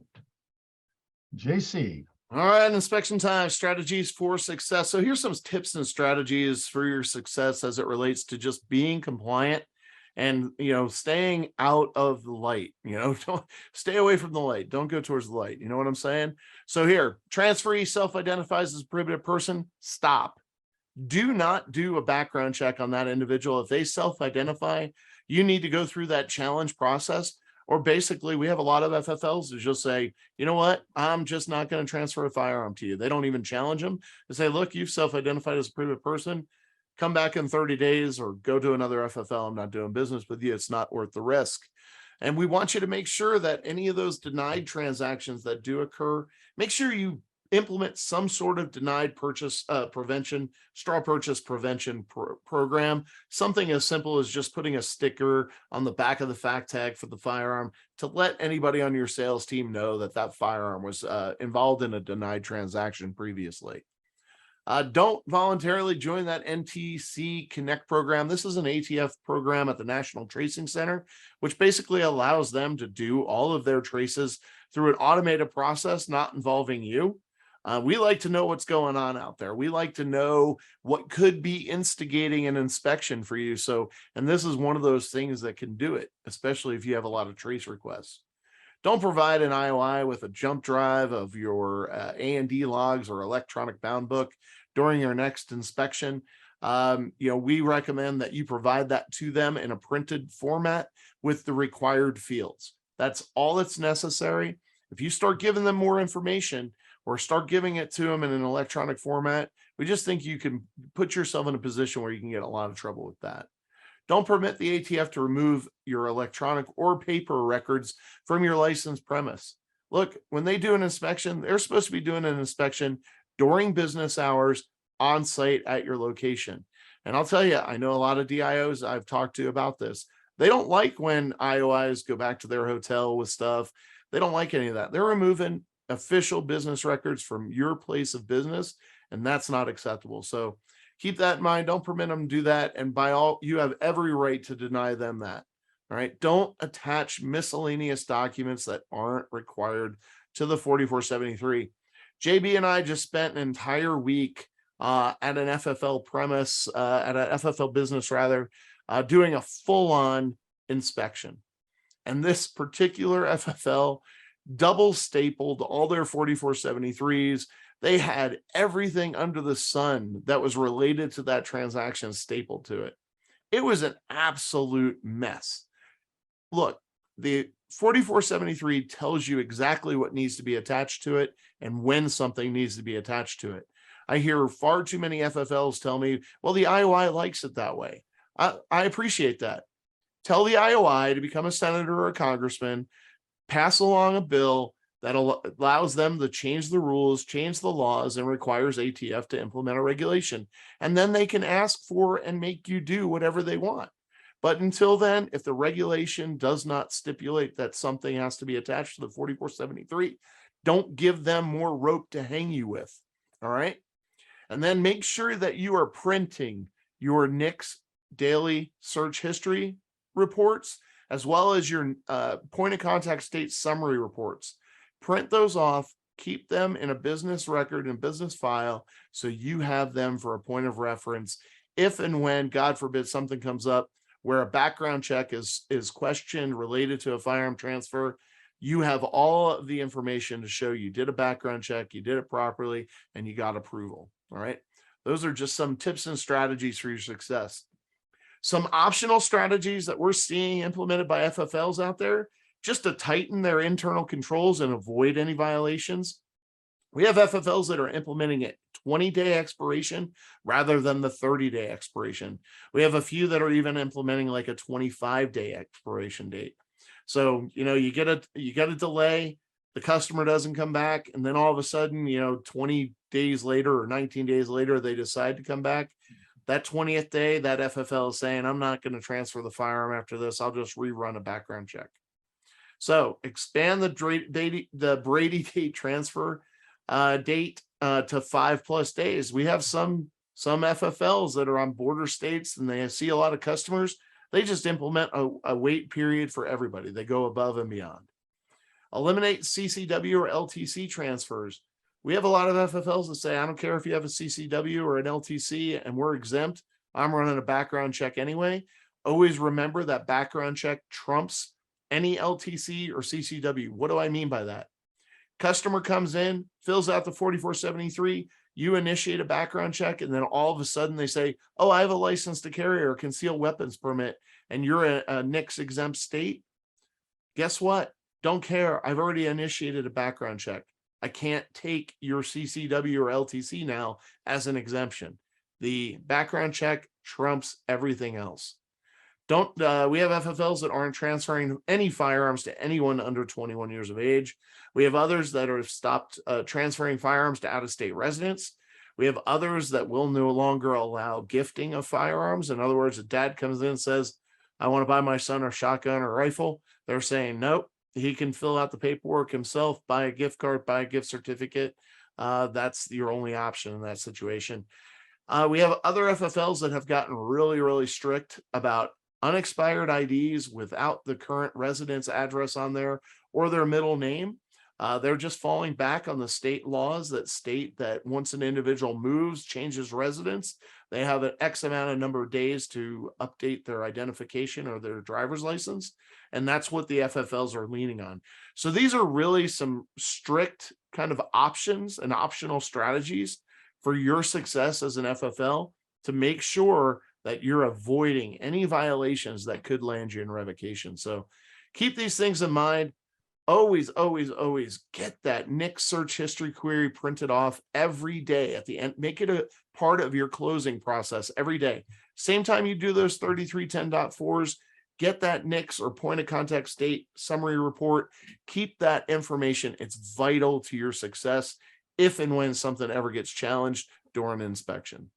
JC. All right, inspection time, strategies for success. So here's some tips and strategies for your success as it relates to just being compliant and, staying out of the light. Don't stay away from the light. Don't go towards the light. You know what I'm saying? So here, transferee self-identifies as a prohibited person. Stop. Do not do a background check on that individual. If they self-identify, you need to go through that challenge process. Or basically, we have a lot of FFLs who just say, you know what, I'm just not going to transfer a firearm to you. They don't even challenge them. They say, look, you've self-identified as a prohibited person. Come back in 30 days or go to another FFL. I'm not doing business with you. It's not worth the risk. And we want you to make sure that any of those denied transactions that do occur, make sure you implement some sort of denied purchase prevention, straw purchase prevention program. Something as simple as just putting a sticker on the back of the fact tag for the firearm to let anybody on your sales team know that that firearm was involved in a denied transaction previously. Don't voluntarily join that NTC Connect program. This is an ATF program at the National Tracing Center, which basically allows them to do all of their traces through an automated process, not involving you. We like to know what's going on out there. We like to know what could be instigating an inspection for you. So, and this is one of those things that can do it, especially if you have a lot of trace requests. Don't provide an IOI with a jump drive of your A&D logs or electronic bound book during your next inspection. We recommend that you provide that to them in a printed format with the required fields. That's all that's necessary. If you start giving them more information or start giving it to them in an electronic format, we just think you can put yourself in a position where you can get a lot of trouble with that. Don't permit the ATF to remove your electronic or paper records from your licensed premise. Look, when they do an inspection, they're supposed to be doing an inspection during business hours on site at your location. And I'll tell you, I know a lot of DIOs I've talked to about this. They don't like when IOIs go back to their hotel with stuff. They don't like any of that. They're removing official business records from your place of business, and that's not acceptable. So keep that in mind. Don't permit them to do that. And by all, you have every right to deny them that. All right. Don't attach miscellaneous documents that aren't required to the 4473. JB and I just spent an entire week at an FFL premise, at an FFL business rather, doing a full-on inspection. And this particular FFL double stapled all their 4473s. They had everything under the sun that was related to that transaction stapled to it. It was an absolute mess. Look, the 4473 tells you exactly what needs to be attached to it and when something needs to be attached to it. I hear far too many FFLs tell me, well, the IOI likes it that way. I appreciate that. Tell the IOI to become a senator or a congressman, pass along a bill that allows them to change the rules, change the laws, and requires ATF to implement a regulation. And then they can ask for and make you do whatever they want. But until then, if the regulation does not stipulate that something has to be attached to the 4473, don't give them more rope to hang you with. All right. And then make sure that you are printing your NICS daily search history reports, as well as your point of contact state summary reports. Print those off, keep them in a business record and business file so you have them for a point of reference if and when, God forbid, something comes up where a background check is questioned related to a firearm transfer. You have all of the information to show you did a background check, you did it properly, and you got approval. All right. Those are just some tips and strategies for your success. Some optional strategies that we're seeing implemented by FFLs out there, just to tighten their internal controls and avoid any violations. We have FFLs that are implementing it 20-day expiration rather than the 30-day expiration. We have a few that are even implementing like a 25-day expiration date. So, you get a delay, the customer doesn't come back, and then all of a sudden, 20 days later or 19 days later, they decide to come back. That 20th day, that FFL is saying, I'm not going to transfer the firearm after this. I'll just rerun a background check. So expand the Brady date transfer date to 5+ days. We have some FFLs that are on border states and they see a lot of customers. They just implement a wait period for everybody. They go above and beyond. Eliminate CCW or LTC transfers. We have a lot of FFLs that say, I don't care if you have a CCW or an LTC and we're exempt. I'm running a background check anyway. Always remember that background check trumps any LTC or CCW. What do I mean by that? Customer comes in, fills out the 4473, you initiate a background check, and then all of a sudden they say, oh, I have a license to carry or concealed weapons permit, and you're a NICS exempt state. Guess what? Don't care. I've already initiated a background check. I can't take your CCW or LTC now as an exemption. The background check trumps everything else. We have FFLs that aren't transferring any firearms to anyone under 21 years of age. We have others that have stopped transferring firearms to out-of-state residents. We have others that will no longer allow gifting of firearms. In other words, a dad comes in and says, I want to buy my son a shotgun or rifle. They're saying, nope, he can fill out the paperwork himself, buy a gift card, buy a gift certificate. that's your only option in that situation. We have other FFLs that have gotten really, really strict about unexpired IDs without the current residence address on there or their middle name. They're just falling back on the state laws that state that once an individual moves, changes residence, they have an X amount of number of days to update their identification or their driver's license. And that's what the FFLs are leaning on. So these are really some strict kind of options and optional strategies for your success as an FFL to make sure that you're avoiding any violations that could land you in revocation. So keep these things in mind. Always, always, always get that NICS search history query printed off every day at the end. Make it a part of your closing process every day. Same time you do those 3310.4s, get that NICS or point of contact state summary report. Keep that information. It's vital to your success if and when something ever gets challenged during inspection.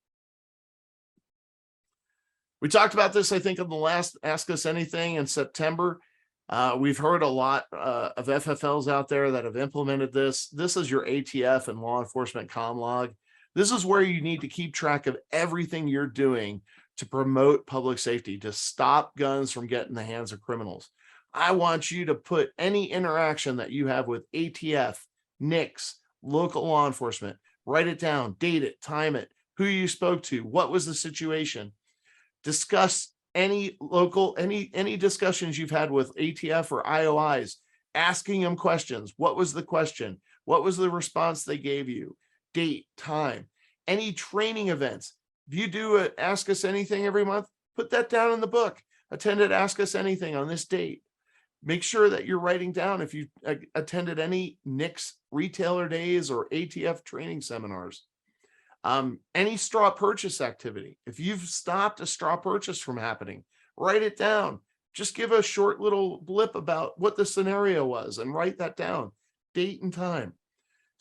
We talked about this, I think, in the last Ask Us Anything in September. We've heard a lot of FFLs out there that have implemented this. This is your ATF and law enforcement comm log. This is where you need to keep track of everything you're doing to promote public safety, to stop guns from getting in the hands of criminals. I want you to put any interaction that you have with ATF, NICS, local law enforcement, write it down, date it, time it, who you spoke to, what was the situation. Discuss any discussions you've had with ATF or IOIs, asking them questions. What was the question? What was the response they gave you? Date, time, any training events. If you do a Ask Us Anything every month, put that down in the book. Attended Ask Us Anything on this date. Make sure that you're writing down if you attended any NICS retailer days or ATF training seminars. Any straw purchase activity. If you've stopped a straw purchase from happening, write it down. Just give a short little blip about what the scenario was and write that down, date and time.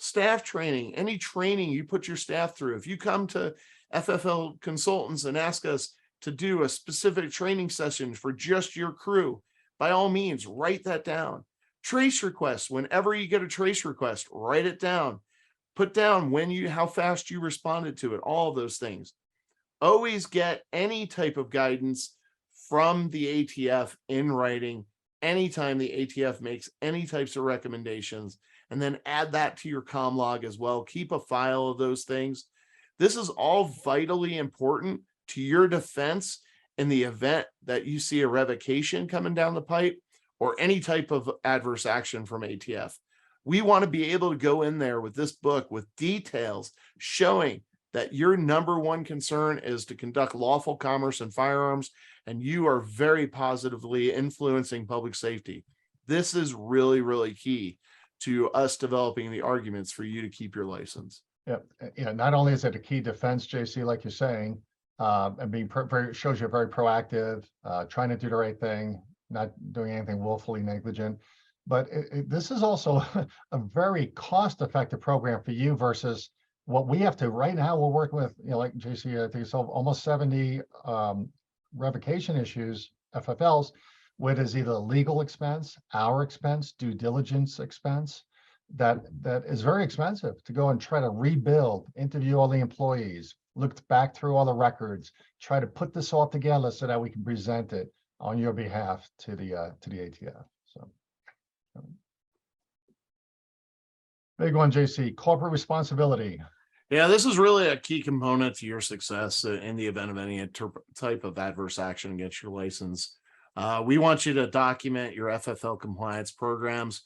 Staff training, any training you put your staff through. If you come to FFL Consultants and ask us to do a specific training session for just your crew, by all means, write that down. Trace requests, whenever you get a trace request, write it down. Put down how fast you responded to it, all of those things. Always get any type of guidance from the ATF in writing anytime the ATF makes any types of recommendations, and then add that to your comm log as well. Keep a file of those things. This is all vitally important to your defense in the event that you see a revocation coming down the pipe or any type of adverse action from ATF. We want to be able to go in there with this book with details showing that your number one concern is to conduct lawful commerce in firearms, and you are very positively influencing public safety. This is really, really key to us developing the arguments for you to keep your license. Yeah. Not only is it a key defense, JC, like you're saying, and being shows you're very proactive, trying to do the right thing, not doing anything willfully negligent. But this is also a very cost-effective program for you versus what we have to right now. We're working with, like JC, I think it's almost 70 revocation issues, FFLs, where there's either legal expense, our expense, due diligence expense, that is very expensive to go and try to rebuild, interview all the employees, look back through all the records, try to put this all together so that we can present it on your behalf to the ATF. So. Big one, JC, corporate responsibility. Yeah, this is really a key component to your success in the event of any type of adverse action against your license. We want you to document your FFL compliance programs,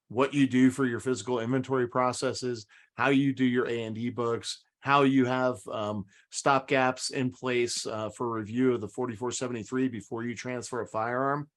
what you do for your physical inventory processes, how you do your A&D books, how you have stopgaps in place for review of the 4473 before you transfer a firearm.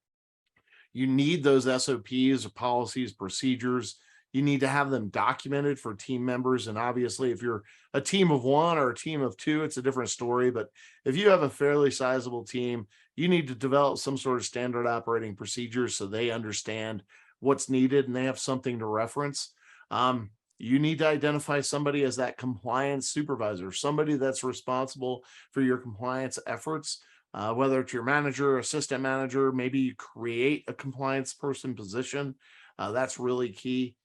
You need those SOPs, or policies, procedures. You need to have them documented for team members. And obviously, if you're a team of one or a team of two, it's a different story. But if you have a fairly sizable team, you need to develop some sort of standard operating procedures so they understand what's needed and they have something to reference. You need to identify somebody as that compliance supervisor, somebody that's responsible for your compliance efforts. Whether it's your manager, assistant manager, maybe you create a compliance person position. That's really key.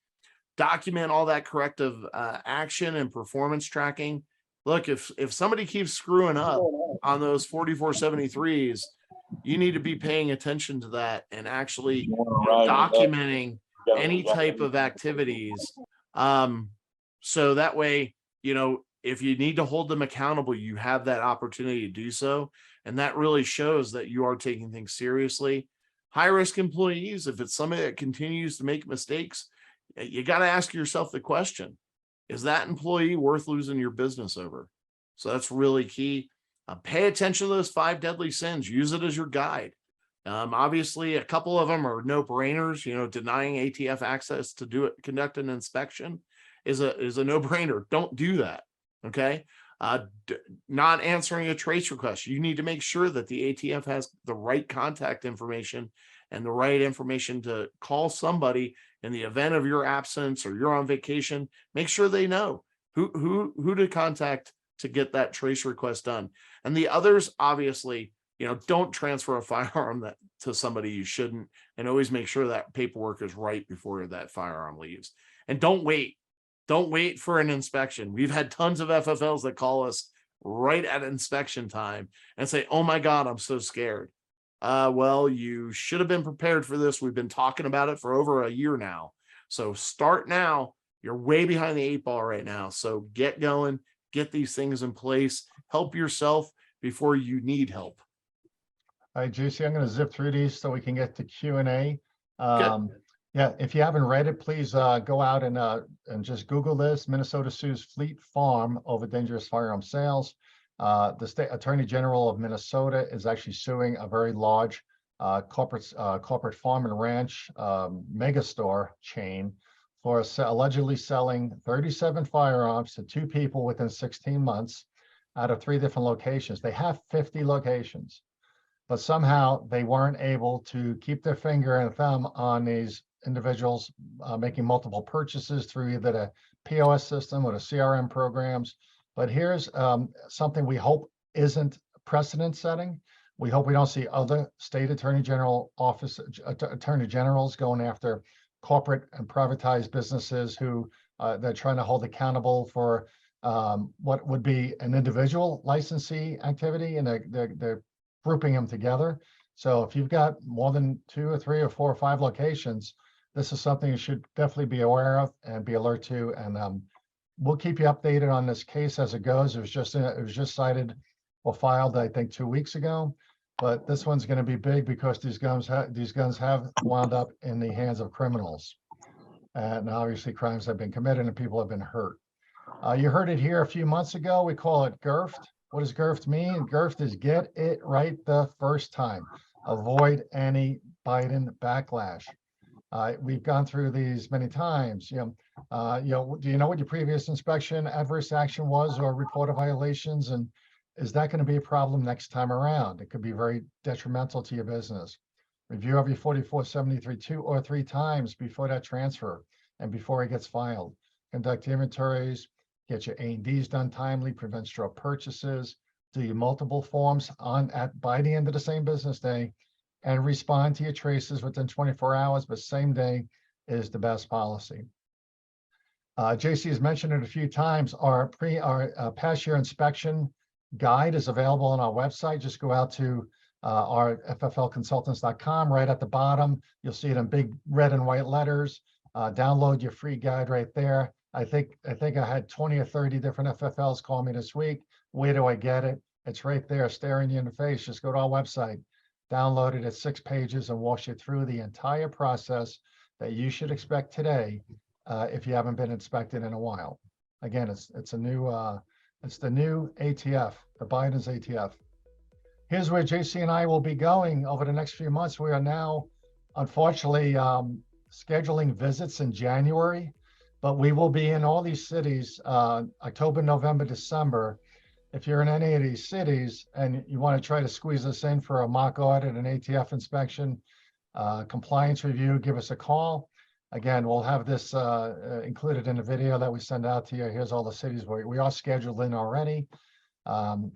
document all that corrective action and performance tracking. Look, if somebody keeps screwing up on those 4473s, you need to be paying attention to that and actually documenting any type of activities. So that way, if you need to hold them accountable, you have that opportunity to do so. And that really shows that you are taking things seriously. High risk employees, if it's somebody that continues to make mistakes, you got to ask yourself the question, is that employee worth losing your business over? So that's really key. Pay attention to those 5 deadly sins. Use it as your guide. Obviously, a couple of them are no brainers. Denying ATF access to conduct an inspection is a no brainer. Don't do that. Okay. Not answering a trace request. You need to make sure that the ATF has the right contact information and the right information to call somebody in the event of your absence or you're on vacation. Make sure they know who to contact to get that trace request done. And the others, obviously, don't transfer a firearm to somebody you shouldn't, and always make sure that paperwork is right before that firearm leaves. And don't wait for an inspection. We've had tons of FFLs that call us right at inspection time and say, oh my God, I'm so scared. Well, you should have been prepared for this. We've been talking about it for over a year now. So start now. You're way behind the 8 ball right now. So get going, get these things in place, help yourself before you need help. All right, JC, I'm going to zip through these so we can get to Q&A. Yeah, if you haven't read it, please go out and just Google this. Minnesota sues Fleet Farm over dangerous firearm sales. The State Attorney General of Minnesota is actually suing a very large corporate farm and ranch mega store chain for allegedly selling 37 firearms to 2 people within 16 months out of 3 different locations. They have 50 locations, but somehow they weren't able to keep their finger and thumb on these individuals making multiple purchases through either the POS system or the CRM programs. But here's something we hope isn't precedent setting. We hope we don't see other state attorney generals going after corporate and privatized businesses who they're trying to hold accountable for what would be an individual licensee activity, and they're grouping them together. So if you've got more than 2 or 3 or 4 or 5 locations, this is something you should definitely be aware of and be alert to. And we'll keep you updated on this case as it goes. It was just cited or filed, I think, 2 weeks ago. But this one's going to be big because these guns have wound up in the hands of criminals, and obviously crimes have been committed and people have been hurt. You heard it here a few months ago. We call it GIRFT. What does GIRFT mean? GIRFT is get it right the first time. Avoid any Biden backlash. We've gone through these many times. Do you know what your previous inspection adverse action was or report of violations, and is that going to be a problem next time around? It could be very detrimental to your business. Review every 4473 2 or 3 times before that transfer and before it gets filed. Conduct inventories, get your A&Ds done timely, prevent straw purchases, do your multiple forms by the end of the same business day, and respond to your traces within 24 hours, but same day is the best policy. JC has mentioned it a few times. Our past year inspection guide is available on our website. Just go out to our FFLconsultants.com. Right at the bottom, you'll see it in big red and white letters. Download your free guide right there. I think I had 20 or 30 different FFLs call me this week. Where do I get it? It's right there, staring you in the face. Just go to our website, download it. It's 6 pages and walks you through the entire process that you should expect today if you haven't been inspected in a while. Again, it's the new ATF, the Biden's ATF. Here's where JC and I will be going over the next few months. We are now, unfortunately, scheduling visits in January, but we will be in all these cities, October, November, December. If you're in any of these cities and you want to try to squeeze us in for a mock audit, an ATF inspection, compliance review, give us a call. Again, we'll have this included in the video that we send out to you. Here's all the cities where we are scheduled in already.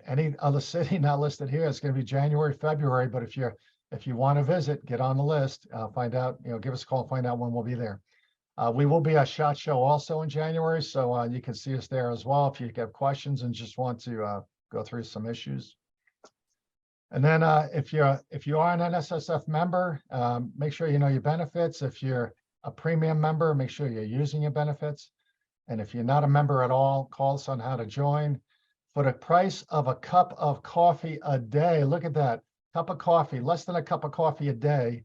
Any other city not listed here, it's going to be January, February. But if you want to visit, get on the list, find out, give us a call, find out when we'll be there. We will be at SHOT Show also in January, so you can see us there as well if you have questions and just want to go through some issues. And then if you are an NSSF member, make sure you know your benefits. If you're a premium member, make sure you're using your benefits. And if you're not a member at all, call us on how to join. For the price of a cup of coffee a day, look at that, cup of coffee, less than a cup of coffee a day,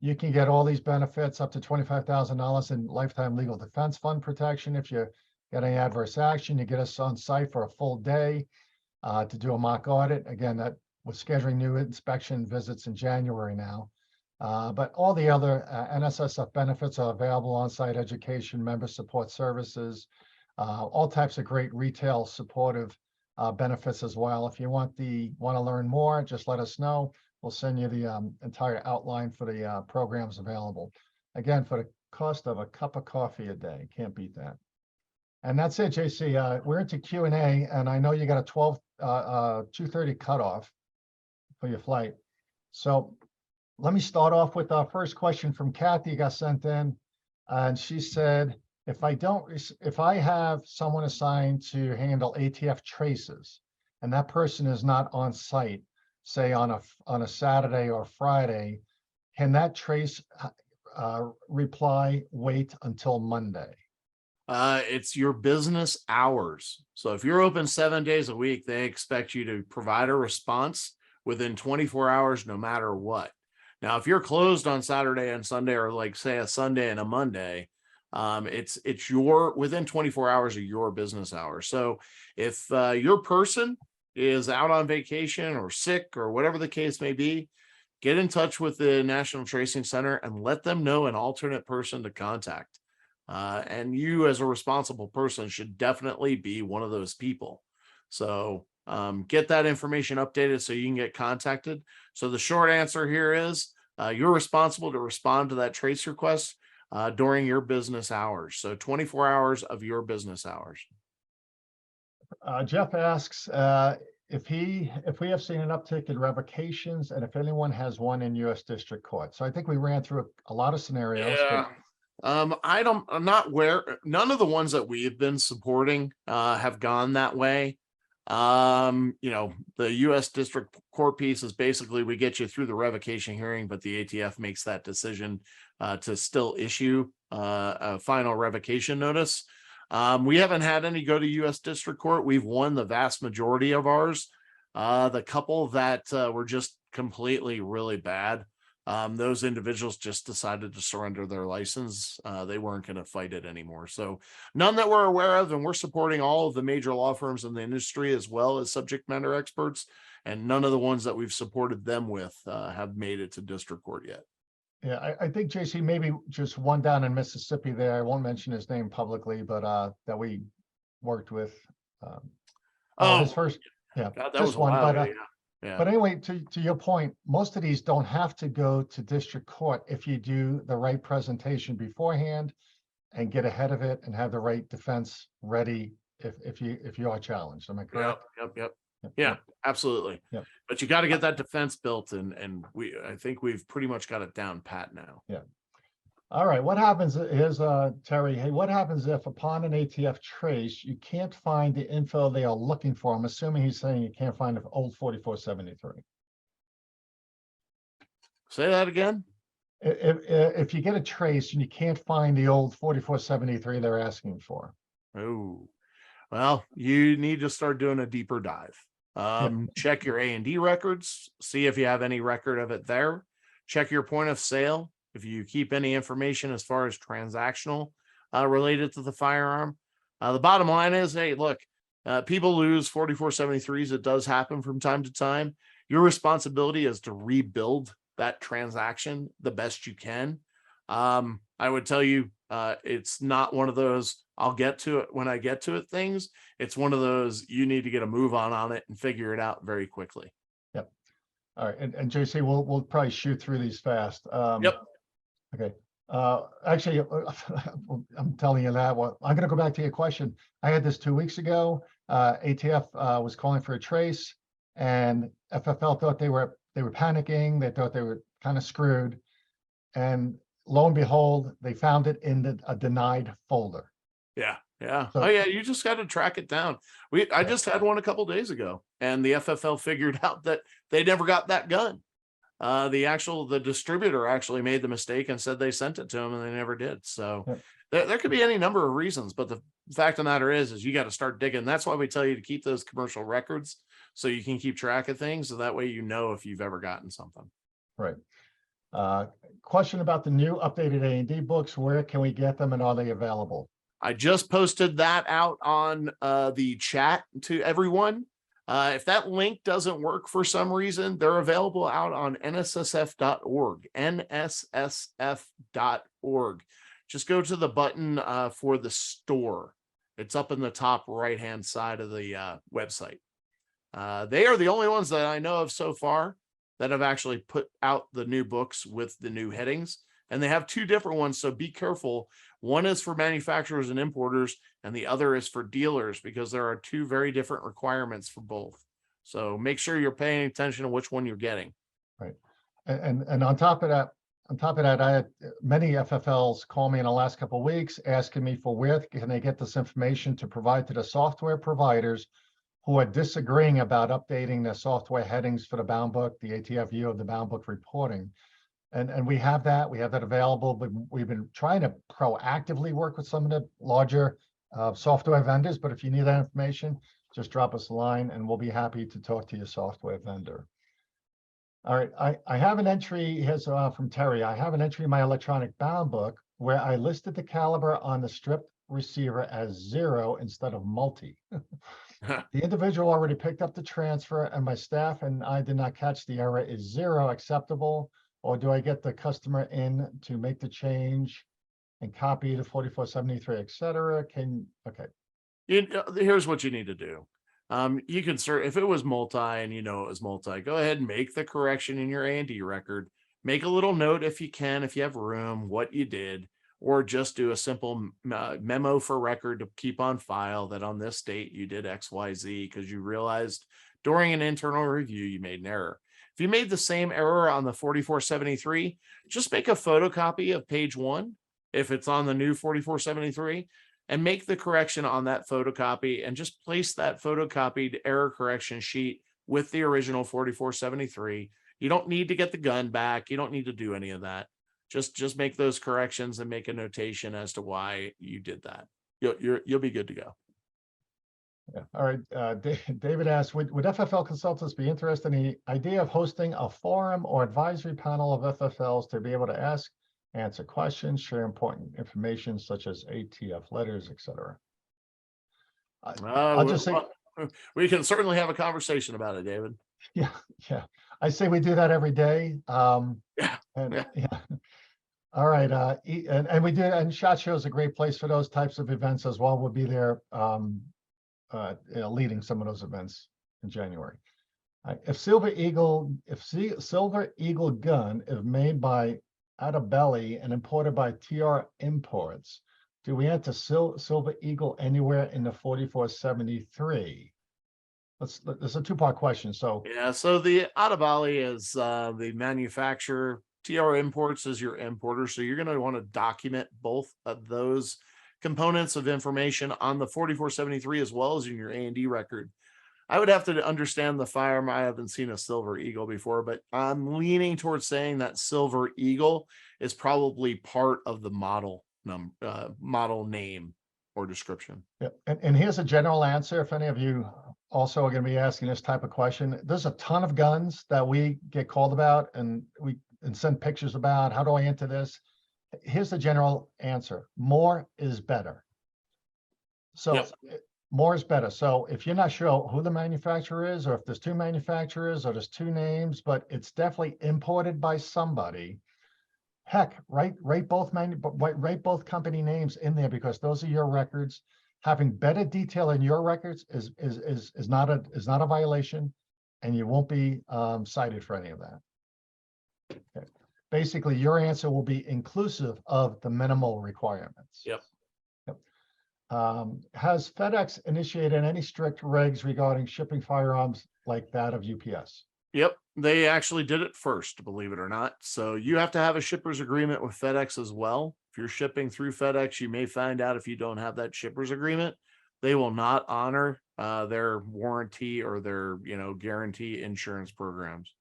you can get all these benefits up to $25,000 in lifetime legal defense fund protection. If you get any adverse action, you get us on site for a full day to do a mock audit. Again, that we're scheduling new inspection visits in January now. But all the other NSSF benefits are available on-site education, member support services, all types of great retail supportive benefits as well. If you want to learn more, just let us know. We'll send you the entire outline for the programs available. Again, for the cost of a cup of coffee a day, can't beat that. And that's it, JC. We're into Q&A, and I know you got a 2:30 cutoff for your flight. So let me start off with our first question from Kathy got sent in. And she said, if I have someone assigned to handle ATF traces, and that person is not on site, say on a Saturday or Friday, can that trace reply wait until Monday? It's your business hours. So if you're open 7 days a week, they expect you to provide a response within 24 hours, no matter what. Now, if you're closed on Saturday and Sunday, or like say a Sunday and a Monday, it's your within 24 hours of your business hours. So if your person is out on vacation or sick or whatever the case may be, get in touch with the National Tracing Center and let them know an alternate person to contact. And you as a responsible person should definitely be one of those people. So get that information updated so you can get contacted. So the short answer here is you're responsible to respond to that trace request during your business hours. So 24 hours of your business hours. Jeff asks if we have seen an uptick in revocations and if anyone has one in U.S. District Court. So I think we ran through a lot of scenarios. Yeah. I'm not aware. None of the ones that we've been supporting have gone that way. The U.S. District Court piece is basically we get you through the revocation hearing, but the ATF makes that decision to still issue a final revocation notice. We haven't had any go to U.S. District Court. We've won the vast majority of ours. The couple that were just completely really bad, those individuals just decided to surrender their license. They weren't going to fight it anymore. So none that we're aware of, and we're supporting all of the major law firms in the industry as well as subject matter experts, and none of the ones that we've supported them with have made it to district court yet. Yeah, I think, JC, maybe just one down in Mississippi there. I won't mention his name publicly, but that we worked with. His first, yeah, God, that just was a one. while But ago, yeah. But anyway, to your point, most of these don't have to go to district court if you do the right presentation beforehand and get ahead of it and have the right defense ready if you are challenged. Am I correct? Yep. Yeah, absolutely. Yep. But you got to get that defense built, and I think we've pretty much got it down pat now. Yeah. All right. What happens? Here's Terry. Hey, what happens if upon an ATF trace you can't find the info they are looking for? I'm assuming he's saying you can't find the old 4473. Say that again. If you get a trace and you can't find the old 4473 they're asking for. Oh, well, you need to start doing a deeper dive. Check your A&D records, see if you have any record of it there. Check your point of sale. If you keep any information as far as transactional related to the firearm. The bottom line is, hey, look, people lose 4473s. It does happen from time to time. Your responsibility is to rebuild that transaction the best you can. I would tell you, it's not one of those I'll get to it when I get to it things. It's one of those you need to get a move on it and figure it out very quickly. Yep. All right. And JC, we'll probably shoot through these fast. Yep. Okay. Actually, I'm telling you that. Well, I'm going to go back to your question. I had this 2 weeks ago. ATF was calling for a trace, and FFL thought they were panicking. They thought they were kind of screwed, and lo and behold, they found it in a denied folder. Yeah. Yeah. So- Oh yeah. You just got to track it down. I just had one a couple days ago, and the FFL figured out that they never got that gun. The distributor actually made the mistake and said they sent it to them, and they never did. So Yep. there could be any number of reasons, but the fact of the matter is you got to start digging. That's why we tell you to keep those commercial records so you can keep track of things. So that way, you know, if you've ever gotten something. Right. Question about the new updated A&D books. Where can we get them, and are they available? I just posted that out on the chat to everyone. If that link doesn't work for some reason, they're available out on nssf.org, nssf.org. Just go to the button for the store. It's up in the top right-hand side of the website. They are the only ones that I know of so far that have actually put out the new books with the new headings. And they have two different ones, so be careful. One is for manufacturers and importers, and the other is for dealers, because there are two very different requirements for both. So make sure you're paying attention to which one you're getting. Right. And on top of that, I had many FFLs call me in the last couple of weeks asking me for where can they get this information to provide to the software providers who are disagreeing about updating their software headings for the bound book, the ATF view of the bound book reporting. And we have that available, but we've been trying to proactively work with some of the larger software vendors. But if you need that information, just drop us a line and we'll be happy to talk to your software vendor. All right, I have an entry, here's from Terry. I have an entry in my electronic bound book where I listed the caliber on the stripped receiver as 0 instead of multi. The individual already picked up the transfer, and my staff and I did not catch the error. Is 0 acceptable? Or do I get the customer in to make the change and copy the 4473, et cetera? Okay. Here's what you need to do. You can if it was multi and you know it was multi, go ahead and make the correction in your A&D record. Make a little note if you can, if you have room, what you did, or just do a simple memo for record to keep on file that on this date you did XYZ because you realized during an internal review you made an error. If you made the same error on the 4473, just make a photocopy of page 1 if it's on the new 4473 and make the correction on that photocopy and just place that photocopied error correction sheet with the original 4473. You don't need to get the gun back. You don't need to do any of that. Just make those corrections and make a notation as to why you did that. You'll be good to go. Yeah. All right. David asked, would FFL Consultants be interested in the idea of hosting a forum or advisory panel of FFLs to be able to ask, answer questions, share important information such as ATF letters, et cetera? I'll just say we can certainly have a conversation about it, David. Yeah. I say we do that every day. Yeah. All right. And we do, and SHOT Show is a great place for those types of events as well. We'll be there leading some of those events in January. If Silver Eagle gun is made by Adabelli and imported by TR Imports, do we enter Silver Eagle anywhere in the 4473? There's a two-part question. So yeah, so the Adabelli is the manufacturer. TR Imports is your importer. So you're going to want to document both of those components of information on the 4473 as well as in your A&D record. I would have to understand the firearm. I haven't seen a Silver Eagle before, but I'm leaning towards saying that Silver Eagle is probably part of the model name or description. Yeah, and here's a general answer. If any of you also are going to be asking this type of question, there's a ton of guns that we get called about and send pictures about. How do I enter this? Here's the general answer. More is better. So Yep. More is better. So if you're not sure who the manufacturer is, or if there's two manufacturers, or there's two names, but it's definitely imported by somebody, heck, write both company names in there, because those are your records. Having better detail in your records is not a violation, and you won't be cited for any of that. Okay. Basically, your answer will be inclusive of the minimal requirements. Yep. Has FedEx initiated any strict regs regarding shipping firearms like that of UPS? Yep, they actually did it first, believe it or not. So you have to have a shipper's agreement with FedEx as well. If you're shipping through FedEx, you may find out if you don't have that shipper's agreement, they will not honor their warranty or their, guarantee insurance programs.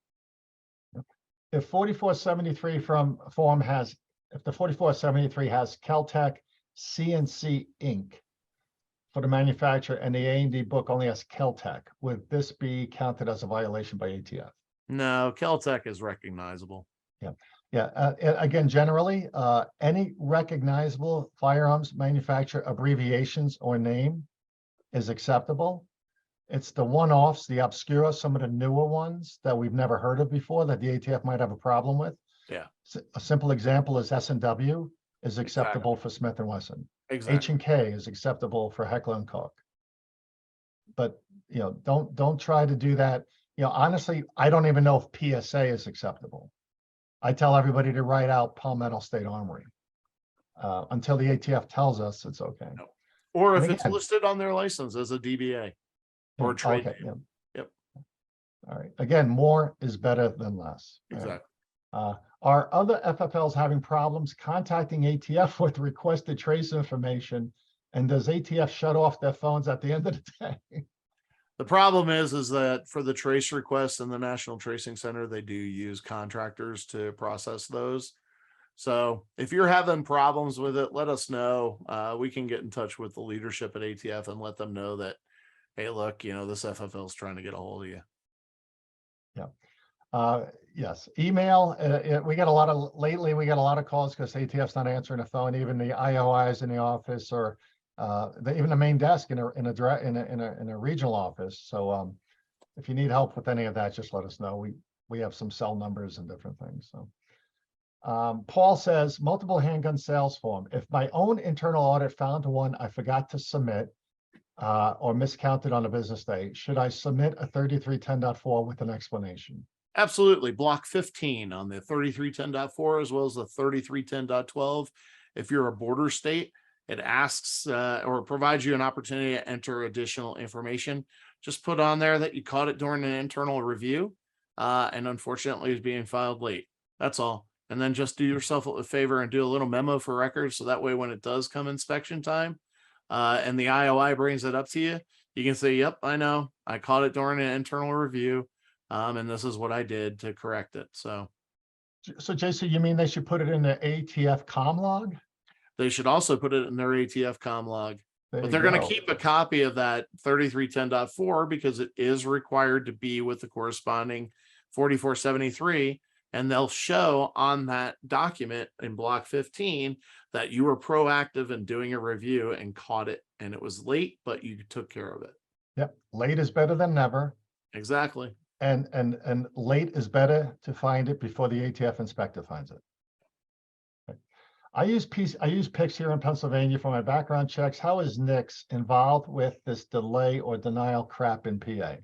If 4473 if the 4473 has Caltech CNC Inc. for the manufacturer and the A&D book only has Caltech, would this be counted as a violation by ATF? No, Caltech is recognizable. Yeah. Again, generally, any recognizable firearms manufacturer abbreviations or name is acceptable. It's the one-offs, the obscura, some of the newer ones that we've never heard of before that the ATF might have a problem with. Yeah. A simple example is S&W is acceptable for Smith & Wesson. Exactly. H&K is acceptable for Heckler & Koch. But, don't try to do that. Honestly, I don't even know if PSA is acceptable. I tell everybody to write out Palmetto State Armory until the ATF tells us it's okay. No. Or if And it's again, listed on their license as a DBA or a trade okay, name. Yep. All right. Again, more is better than less. Exactly. Are other FFLs having problems contacting ATF with requested trace information? And does ATF shut off their phones at the end of the day? The problem is that for the trace requests in the National Tracing Center, they do use contractors to process those. So if you're having problems with it, let us know. We can get in touch with the leadership at ATF and let them know that, hey, look, this FFL is trying to get a hold of you. Yeah. Yes. Email. We get a lot of lately. We get a lot of calls because ATF's not answering the phone. Even the IOIs in the office, or even the main desk in a regional office. So if you need help with any of that, just let us know. We have some cell numbers and different things. So Paul says multiple handgun sales form. If my own internal audit found one I forgot to submit or miscounted on a business day, should I submit a 3310.4 with an explanation? Absolutely. Block 15 on the 3310.4 as well as the 3310.12. If you're a border state, it asks or provides you an opportunity to enter additional information. Just put on there that you caught it during an internal review and unfortunately is being filed late. That's all. And then just do yourself a favor and do a little memo for records. So that way, when it does come inspection time and the IOI brings it up to you, you can say, yep, I know I caught it during an internal review. And this is what I did to correct it. So Jason, you mean they should put it in the ATF com log? They should also put it in their ATF com log, but they're going to keep a copy of that 3310.4 because it is required to be with the corresponding 4473. And they'll show on that document in block 15 that you were proactive in doing a review and caught it. And it was late, but you took care of it. Yep. Late is better than never. Exactly. And late is better to find it before the ATF inspector finds it. Okay. I use PICS here in Pennsylvania for my background checks. How is NICS involved with this delay or denial crap in PA?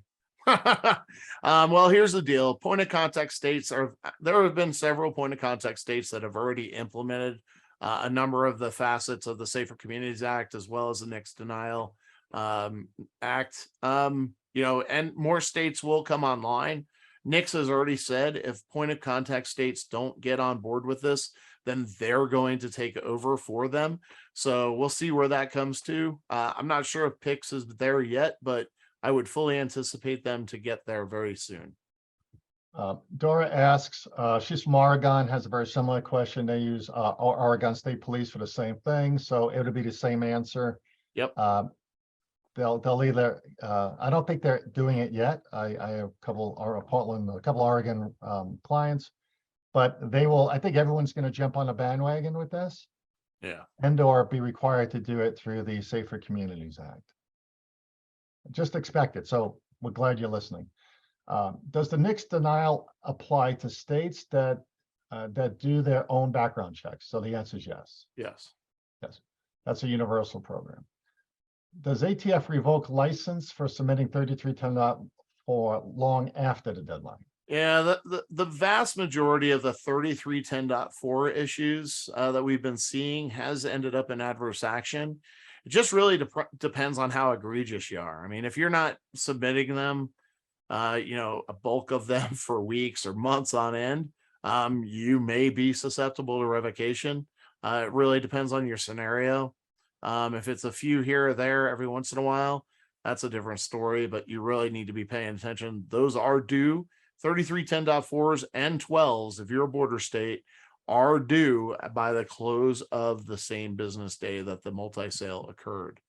Well, here's the deal. Point of contact states there have been several point of contact states that have already implemented a number of the facets of the Safer Communities Act, as well as the NICS denial act. And more states will come online. NICS has already said if point of contact states don't get on board with this, then they're going to take over for them. So we'll see where that comes to. I'm not sure if PICS is there yet, but I would fully anticipate them to get there very soon. Dora asks, she's from Oregon, has a very similar question. They use Oregon State Police for the same thing. So it would be the same answer. Yep. They'll either, I don't think they're doing it yet. I have a couple Oregon clients, but they will, I think everyone's going to jump on a bandwagon with this. Yeah. And or be required to do it through the Safer Communities Act. Just expect it. So we're glad you're listening. Does the NICS denial apply to states that do their own background checks? So the answer is yes. Yes. Yes. That's a universal program. Does ATF revoke license for submitting 3310 for long after the deadline? Yeah, the vast majority of the 3310.4 issues that we've been seeing has ended up in adverse action. It just really depends on how egregious you are. I mean, if you're not submitting them a bulk of them for weeks or months on end, you may be susceptible to revocation. It really depends on your scenario. If it's a few here or there every once in a while, that's a different story, but you really need to be paying attention. Those are due. 3310.4s and 12s, if you're a border state, are due by the close of the same business day that the multi-sale occurred.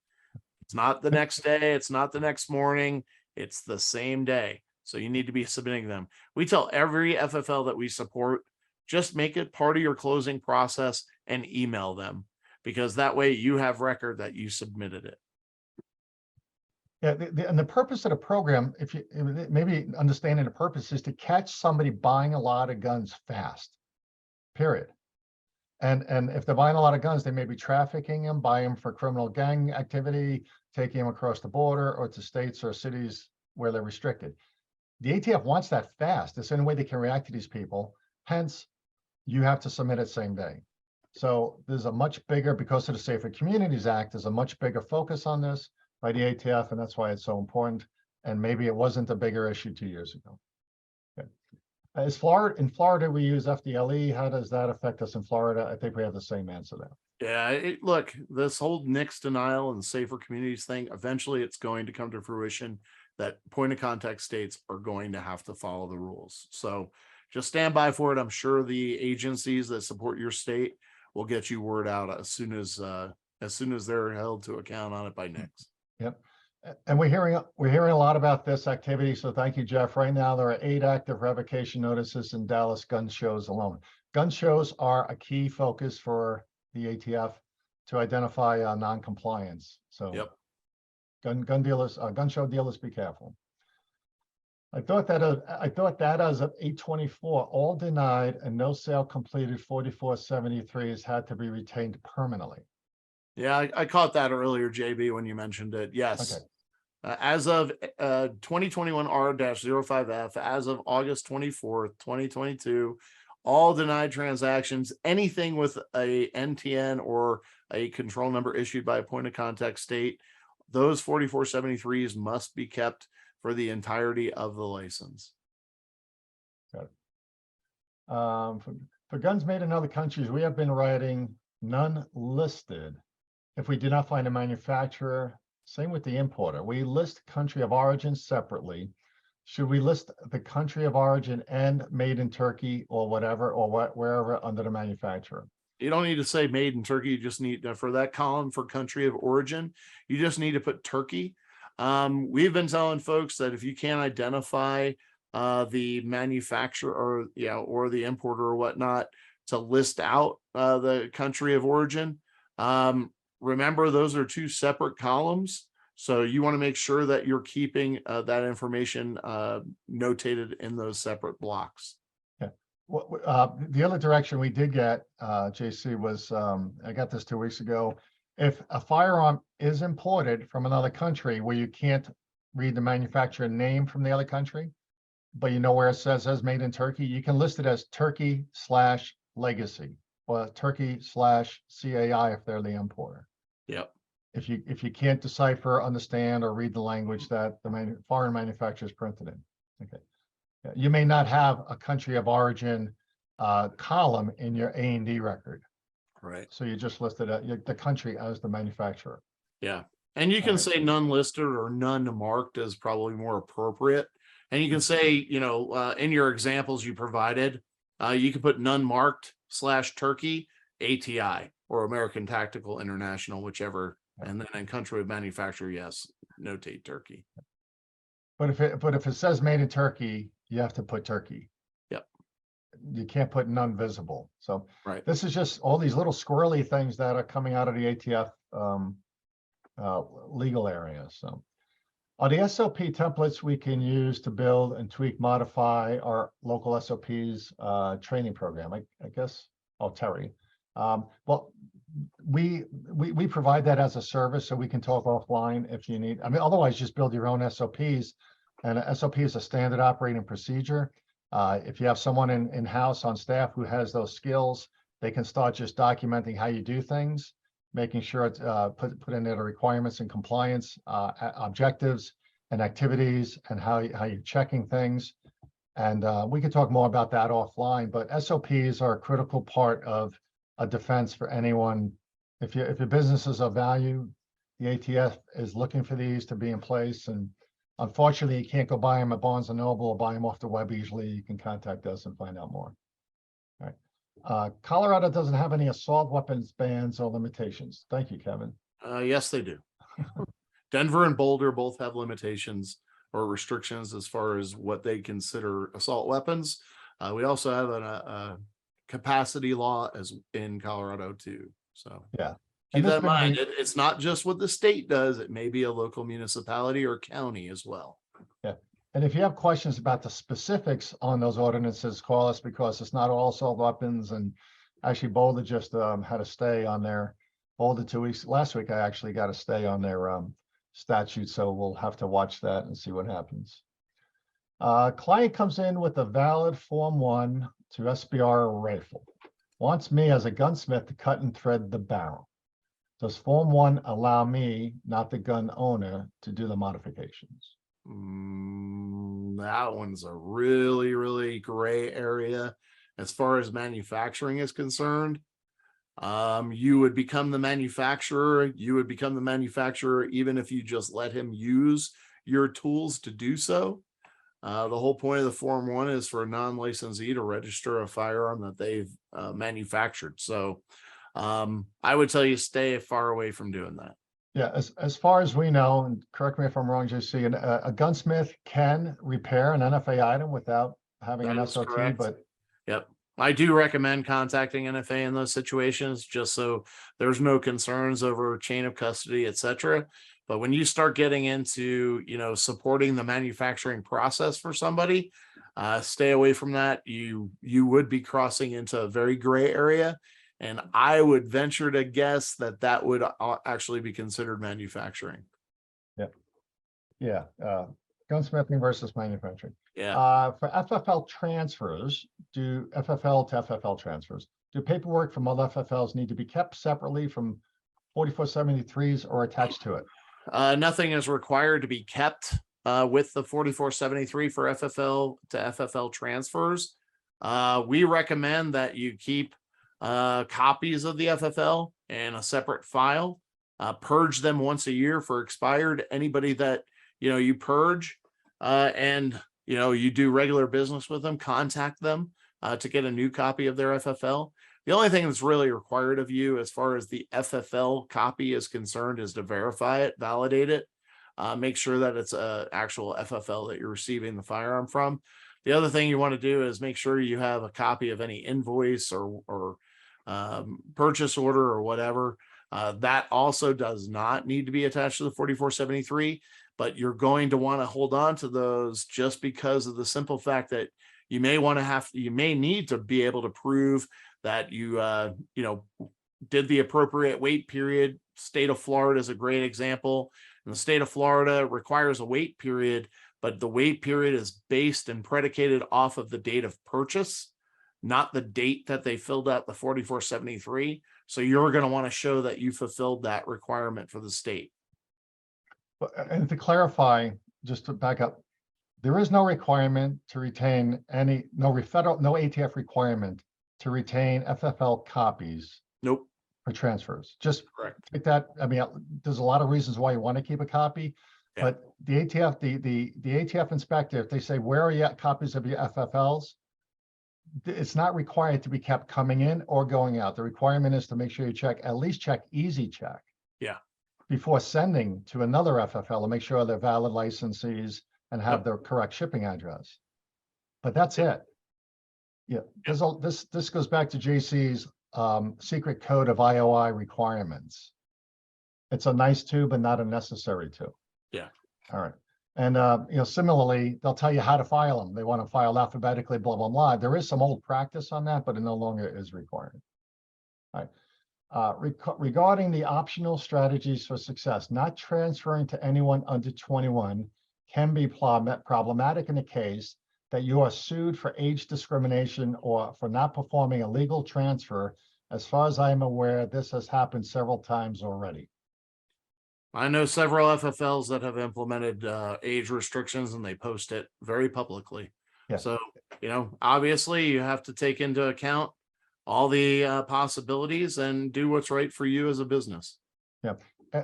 It's not the next day. It's not the next morning. It's the same day. So you need to be submitting them. We tell every FFL that we support, just make it part of your closing process and email them, because that way you have record that you submitted it. Yeah, and the purpose of the program, if you maybe understanding the purpose, is to catch somebody buying a lot of guns fast, period. And if they're buying a lot of guns, they may be trafficking them, buying them for criminal gang activity, taking them across the border or to states or cities where they're restricted. The ATF wants that fast. It's the only way they can react to these people. Hence, you have to submit it same day. So there's a much bigger, because of the Safer Communities Act, there's a much bigger focus on this by the ATF, and that's why it's so important. And maybe it wasn't a bigger issue 2 years ago. Okay. As in Florida, we use FDLE. How does that affect us in Florida? I think we have the same answer there. Yeah, look, this whole NICS denial and the Safer Communities thing, eventually it's going to come to fruition that point of contact states are going to have to follow the rules. So just stand by for it. I'm sure the agencies that support your state will get you word out as soon as they're held to account on it by NICS. Yep. And we're hearing a lot about this activity. So thank you, Jeff. Right now, there are 8 active revocation notices in Dallas gun shows alone. Gun shows are a key focus for the ATF to identify non-compliance. So yep. Gun dealers, gun show dealers, be careful. I thought that as of 8/24, all denied and no sale completed 4473s had to be retained permanently. Yeah, I caught that earlier, JB, when you mentioned it. Yes. Okay. As of 2021 R-05F, as of August 24th, 2022, all denied transactions, anything with a NTN or a control number issued by a point of contact state, those 4473s must be kept for the entirety of the license. Got it. For guns made in other countries, we have been writing none listed if we do not find a manufacturer. Same with the importer. We list country of origin separately. Should we list the country of origin and made in Turkey or whatever, or wherever under the manufacturer? You don't need to say made in Turkey. You just need for that column for country of origin, you just need to put Turkey. We've been telling folks that if you can't identify the manufacturer or the importer or whatnot, to list out the country of origin. Remember, those are 2 separate columns. So you want to make sure that you're keeping that information notated in those separate blocks. Yeah. The other direction we did get, JC, was I got this 2 weeks ago. If a firearm is imported from another country where you can't read the manufacturer name from the other country, but you know where it says made in Turkey, you can list it as Turkey/legacy or Turkey/CAI if they're the importer. Yep. If you can't decipher, understand, or read the language that the foreign manufacturer is printed in. Okay. Yeah, you may not have a country of origin column in your A&D record. Right. So you just listed the country as the manufacturer. Yeah. And you can say none listed or none marked is probably more appropriate. And you can say, in your examples you provided, you can put none marked /Turkey ATI or American Tactical International, whichever. And then in country of manufacturer, yes, notate Turkey. But if it says made in Turkey, you have to put Turkey. Yep. You can't put none visible. So right. This is just all these little squirrely things that are coming out of the ATF legal area. So are the SOP templates we can use to build and tweak, modify our local SOPs training program? I guess, Terry. Well, we provide that as a service, so we can talk offline if you need. I mean, otherwise just build your own SOPs, and a SOP is a standard operating procedure. If you have someone in-house on staff who has those skills, they can start just documenting how you do things, making sure it's put in there the requirements and compliance objectives, and activities and how you're checking things. And we could talk more about that offline, but SOPs are a critical part of a defense for anyone. If your business is of value, the ATF is looking for these to be in place. And unfortunately, you can't go buy them at Barnes & Noble or buy them off the web easily. You can contact us and find out more. All right. Colorado doesn't have any assault weapons bans or limitations. Thank you, Kevin. Yes, they do. Denver and Boulder both have limitations or restrictions as far as what they consider assault weapons. We also have a capacity law as in Colorado too. So yeah, keep that in mind. It's not just what the state does. It may be a local municipality or county as well. Yeah. And if you have questions about the specifics on those ordinances, call us, because it's not all assault weapons. And actually Boulder just had a stay on their Boulder 2 weeks. Last week, I actually got a stay on their statute. So we'll have to watch that and see what happens. Client comes in with a valid Form 1 to SBR rifle. Wants me as a gunsmith to cut and thread the barrel. Does Form 1 allow me, not the gun owner, to do the modifications? That one's a really, really gray area as far as manufacturing is concerned. You would become the manufacturer. You would become the manufacturer even if you just let him use your tools to do so. The whole point of the Form 1 is for a non-licensee to register a firearm that they've manufactured. So I would tell you stay far away from doing that. Yeah, as far as we know, and correct me if I'm wrong, JC, a gunsmith can repair an NFA item without having an SOT, correct. But yep. I do recommend contacting NFA in those situations, just so there's no concerns over chain of custody, etc. But when you start getting into, supporting the manufacturing process for somebody, stay away from that. You would be crossing into a very gray area. And I would venture to guess that would actually be considered manufacturing. Yeah. Gunsmithing versus manufacturing. Yeah. For FFL transfers, FFL to FFL transfers, do paperwork from other FFLs need to be kept separately from 4473s or attached to it? Nothing is required to be kept with the 4473 for FFL to FFL transfers. We recommend that you keep copies of the FFL in a separate file, purge them once a year for expired. Anybody that, you purge and, you do regular business with them, contact them to get a new copy of their FFL. The only thing that's really required of you as far as the FFL copy is concerned is to verify it, validate it, make sure that it's an actual FFL that you're receiving the firearm from. The other thing you want to do is make sure you have a copy of any invoice or purchase order or whatever. That also does not need to be attached to the 4473, but you're going to want to hold on to those just because of the simple fact that you may need to be able to prove that you did the appropriate wait period. State of Florida is a great example. And the state of Florida requires a wait period, but the wait period is based and predicated off of the date of purchase, not the date that they filled out the 4473. So you're going to want to show that you fulfilled that requirement for the state. And to clarify, just to back up, there is no requirement to retain no ATF requirement to retain FFL copies. Nope. For transfers. Just correct. Take that. I mean, there's a lot of reasons why you want to keep a copy, yeah. But the ATF, the ATF inspector, if they say, where are your copies of your FFLs? It's not required to be kept coming in or going out. The requirement is to make sure you at least check easy check. Yeah. Before sending to another FFL to make sure they're valid licensees and have the correct shipping address. But that's it. Yeah. This goes back to JC's secret code of IOI requirements. It's a nice to, but not a necessary to. Yeah. All right. And similarly, they'll tell you how to file them. They want to file alphabetically, blah, blah, blah. There is some old practice on that, but it no longer is required. All right. Regarding the optional strategies for success, not transferring to anyone under 21 can be problematic in the case that you are sued for age discrimination or for not performing a legal transfer. As far as I am aware, this has happened several times already. I know several FFLs that have implemented age restrictions, and they post it very publicly. Yeah. So, obviously you have to take into account all the possibilities and do what's right for you as a business. Yeah,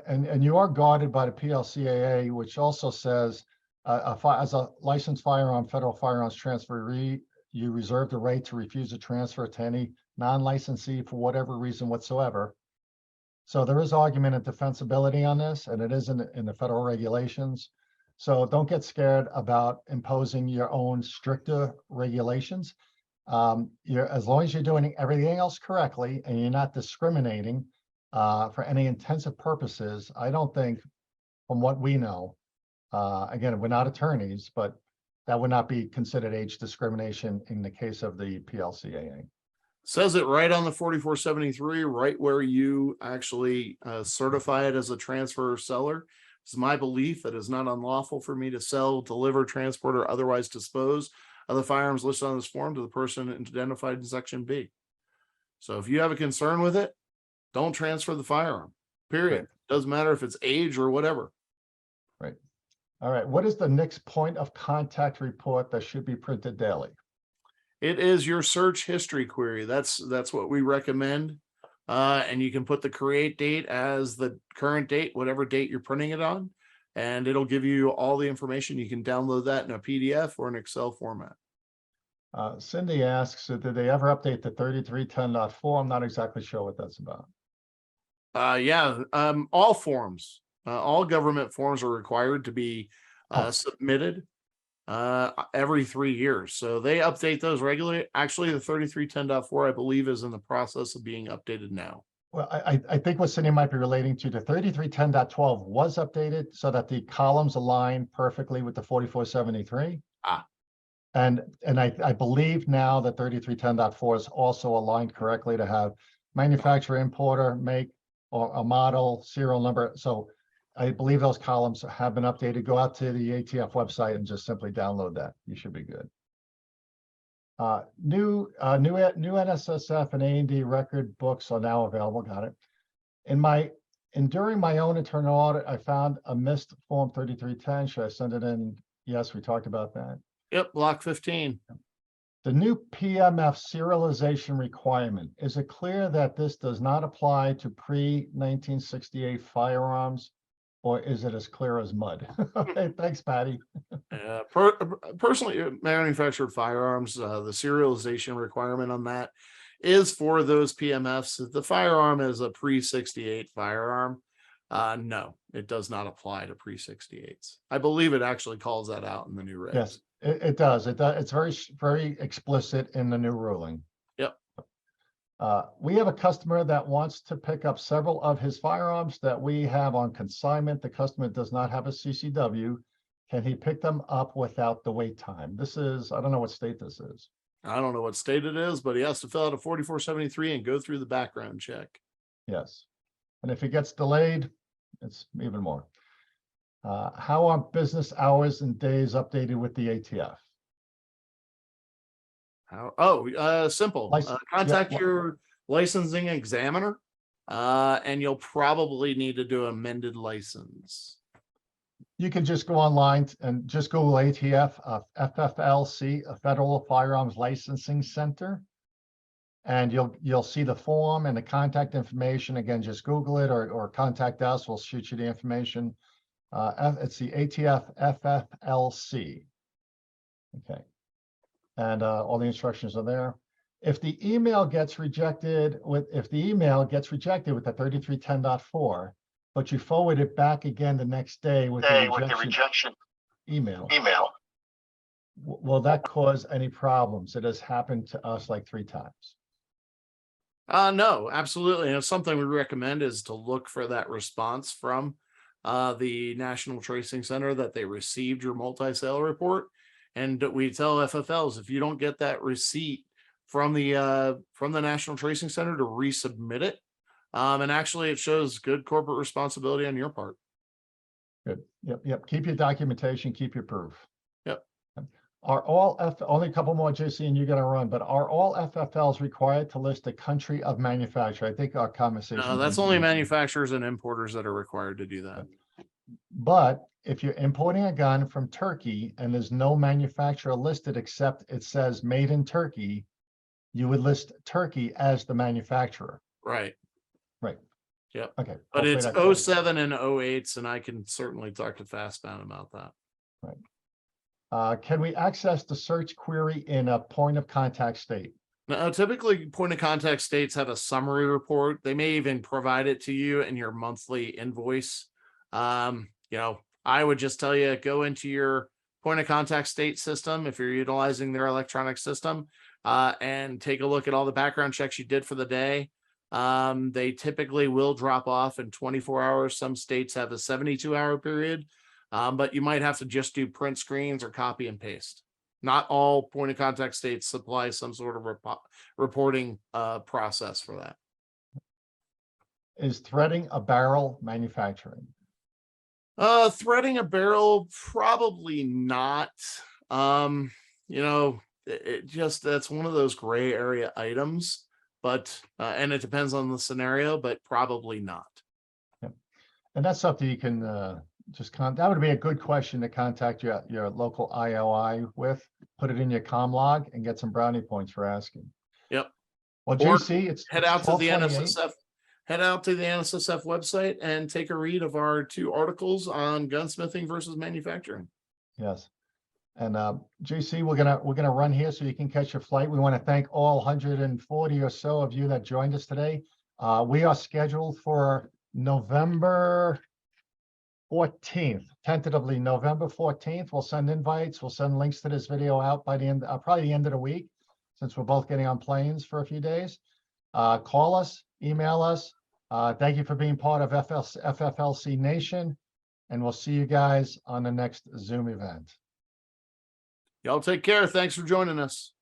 and you are guarded by the PLCAA, which also says, as a licensed firearm, federal firearms transferee, you reserve the right to refuse a transfer to any non-licensee for whatever reason whatsoever. So there is argument and defensibility on this, and it is in the federal regulations. So don't get scared about imposing your own stricter regulations. As long as you're doing everything else correctly and you're not discriminating for any intensive purposes, I don't think, from what we know, again, we're not attorneys, but that would not be considered age discrimination in the case of the PLCAA. Says it right on the 4473, right where you actually certify it as a transfer seller. It's my belief that it's not unlawful for me to sell, deliver, transport, or otherwise dispose of the firearms listed on this form to the person identified in section B. So if you have a concern with it, don't transfer the firearm, period. Right. Doesn't matter if it's age or whatever. Right. All right. What is the next point of contact report that should be printed daily? It is your search history query. That's what we recommend. And you can put the create date as the current date, whatever date you're printing it on, and it'll give you all the information. You can download that in a PDF or an Excel format. Cindy asks, did they ever update the 3310.4? I'm not exactly sure what that's about. All forms, all government forms are required to be submitted every 3 years. So they update those regularly. Actually, the 3310.4, I believe, is in the process of being updated now. Well, I think what Cindy might be relating to, the 3310.12 was updated so that the columns align perfectly with the 4473. And I believe now that 3310.4 is also aligned correctly to have manufacturer, importer, make, or a model, serial number. So I believe those columns have been updated. Go out to the ATF website and just simply download that. You should be good. New NSSF and A&D record books are now available. Got it. During my own internal audit, I found a missed form 3310. Should I send it in? Yes, we talked about that. Yep, block 15. The new PMF serialization requirement. Is it clear that this does not apply to pre-1968 firearms, or is it as clear as mud? Okay, thanks, Patty. Personally, manufactured firearms, the serialization requirement on that is for those PMFs. If the firearm is a pre-68 firearm, no, it does not apply to pre-68s. I believe it actually calls that out in the new regs. Yes, it does. It's very, very explicit in the new ruling. Yep. We have a customer that wants to pick up several of his firearms that we have on consignment. The customer does not have a CCW. Can he pick them up without the wait time? This is, I don't know what state this is. I don't know what state it is, but he has to fill out a 4473 and go through the background check. Yes. And if it gets delayed, it's even more. How are business hours and days updated with the ATF? Simple. Contact your licensing examiner, and you'll probably need to do amended license. You can just go online and just Google ATF, FFLC, a Federal Firearms Licensing Center, and you'll see the form and the contact information. Again, just Google it or contact us. We'll shoot you the information. It's the ATF FFLC. Okay. And all the instructions are there. If the email gets rejected with the 3310.4, but you forward it back again the next day with the rejection email, will that cause any problems? It has happened to us like 3 times. No, absolutely. And something we recommend is to look for that response from the National Tracing Center that they received your multi-sale report. And we tell FFLs, if you don't get that receipt from the National Tracing Center, to resubmit it. And actually, it shows good corporate responsibility on your part. Good. Yep. Keep your documentation, keep your proof. Yep. Are all only a couple more, JC, and you're gonna run, but are all FFLs required to list a country of manufacture? I think our conversation. No, that's only manufacturers and importers that are required to do that. But if you're importing a gun from Turkey and there's no manufacturer listed except it says made in Turkey, you would list Turkey as the manufacturer. Right. Right. Yep. Okay. But Hopefully it's that covers it. 07 and 08s, and I can certainly talk to Fastbound about that. Can we access the search query in a point of contact state? Now, typically, point of contact states have a summary report. They may even provide it to you in your monthly invoice. You know, I would just tell you, go into your point of contact state system if you're utilizing their electronic system, and take a look at all the background checks you did for the day. They typically will drop off in 24 hours. Some states have a 72-hour period, but you might have to just do print screens or copy and paste. Not all point of contact states supply some sort of reporting process for that. Is threading a barrel manufacturing? Threading a barrel, probably not. You know, it just, that's one of those gray area items, but and it depends on the scenario, but probably not. Yep. And that's something you can just that would be a good question to contact your local IOI with. Put it in your comm log and get some brownie points for asking. Yep. Well, Or JC, it's head out to the 12:28. NSSF. Head out to the NSSF website and take a read of our 2 articles on gunsmithing versus manufacturing. Yes. And JC, we're gonna run here so you can catch your flight. We want to thank all 140 or so of you that joined us today. We are scheduled for November 14th, tentatively November 14th. We'll send invites. We'll send links to this video out by the end, probably the end of the week, since we're both getting on planes for a few days. Call us, email us. Thank you for being part of FFLC Nation, and we'll see you guys on the next Zoom event. Y'all take care. Thanks for joining us.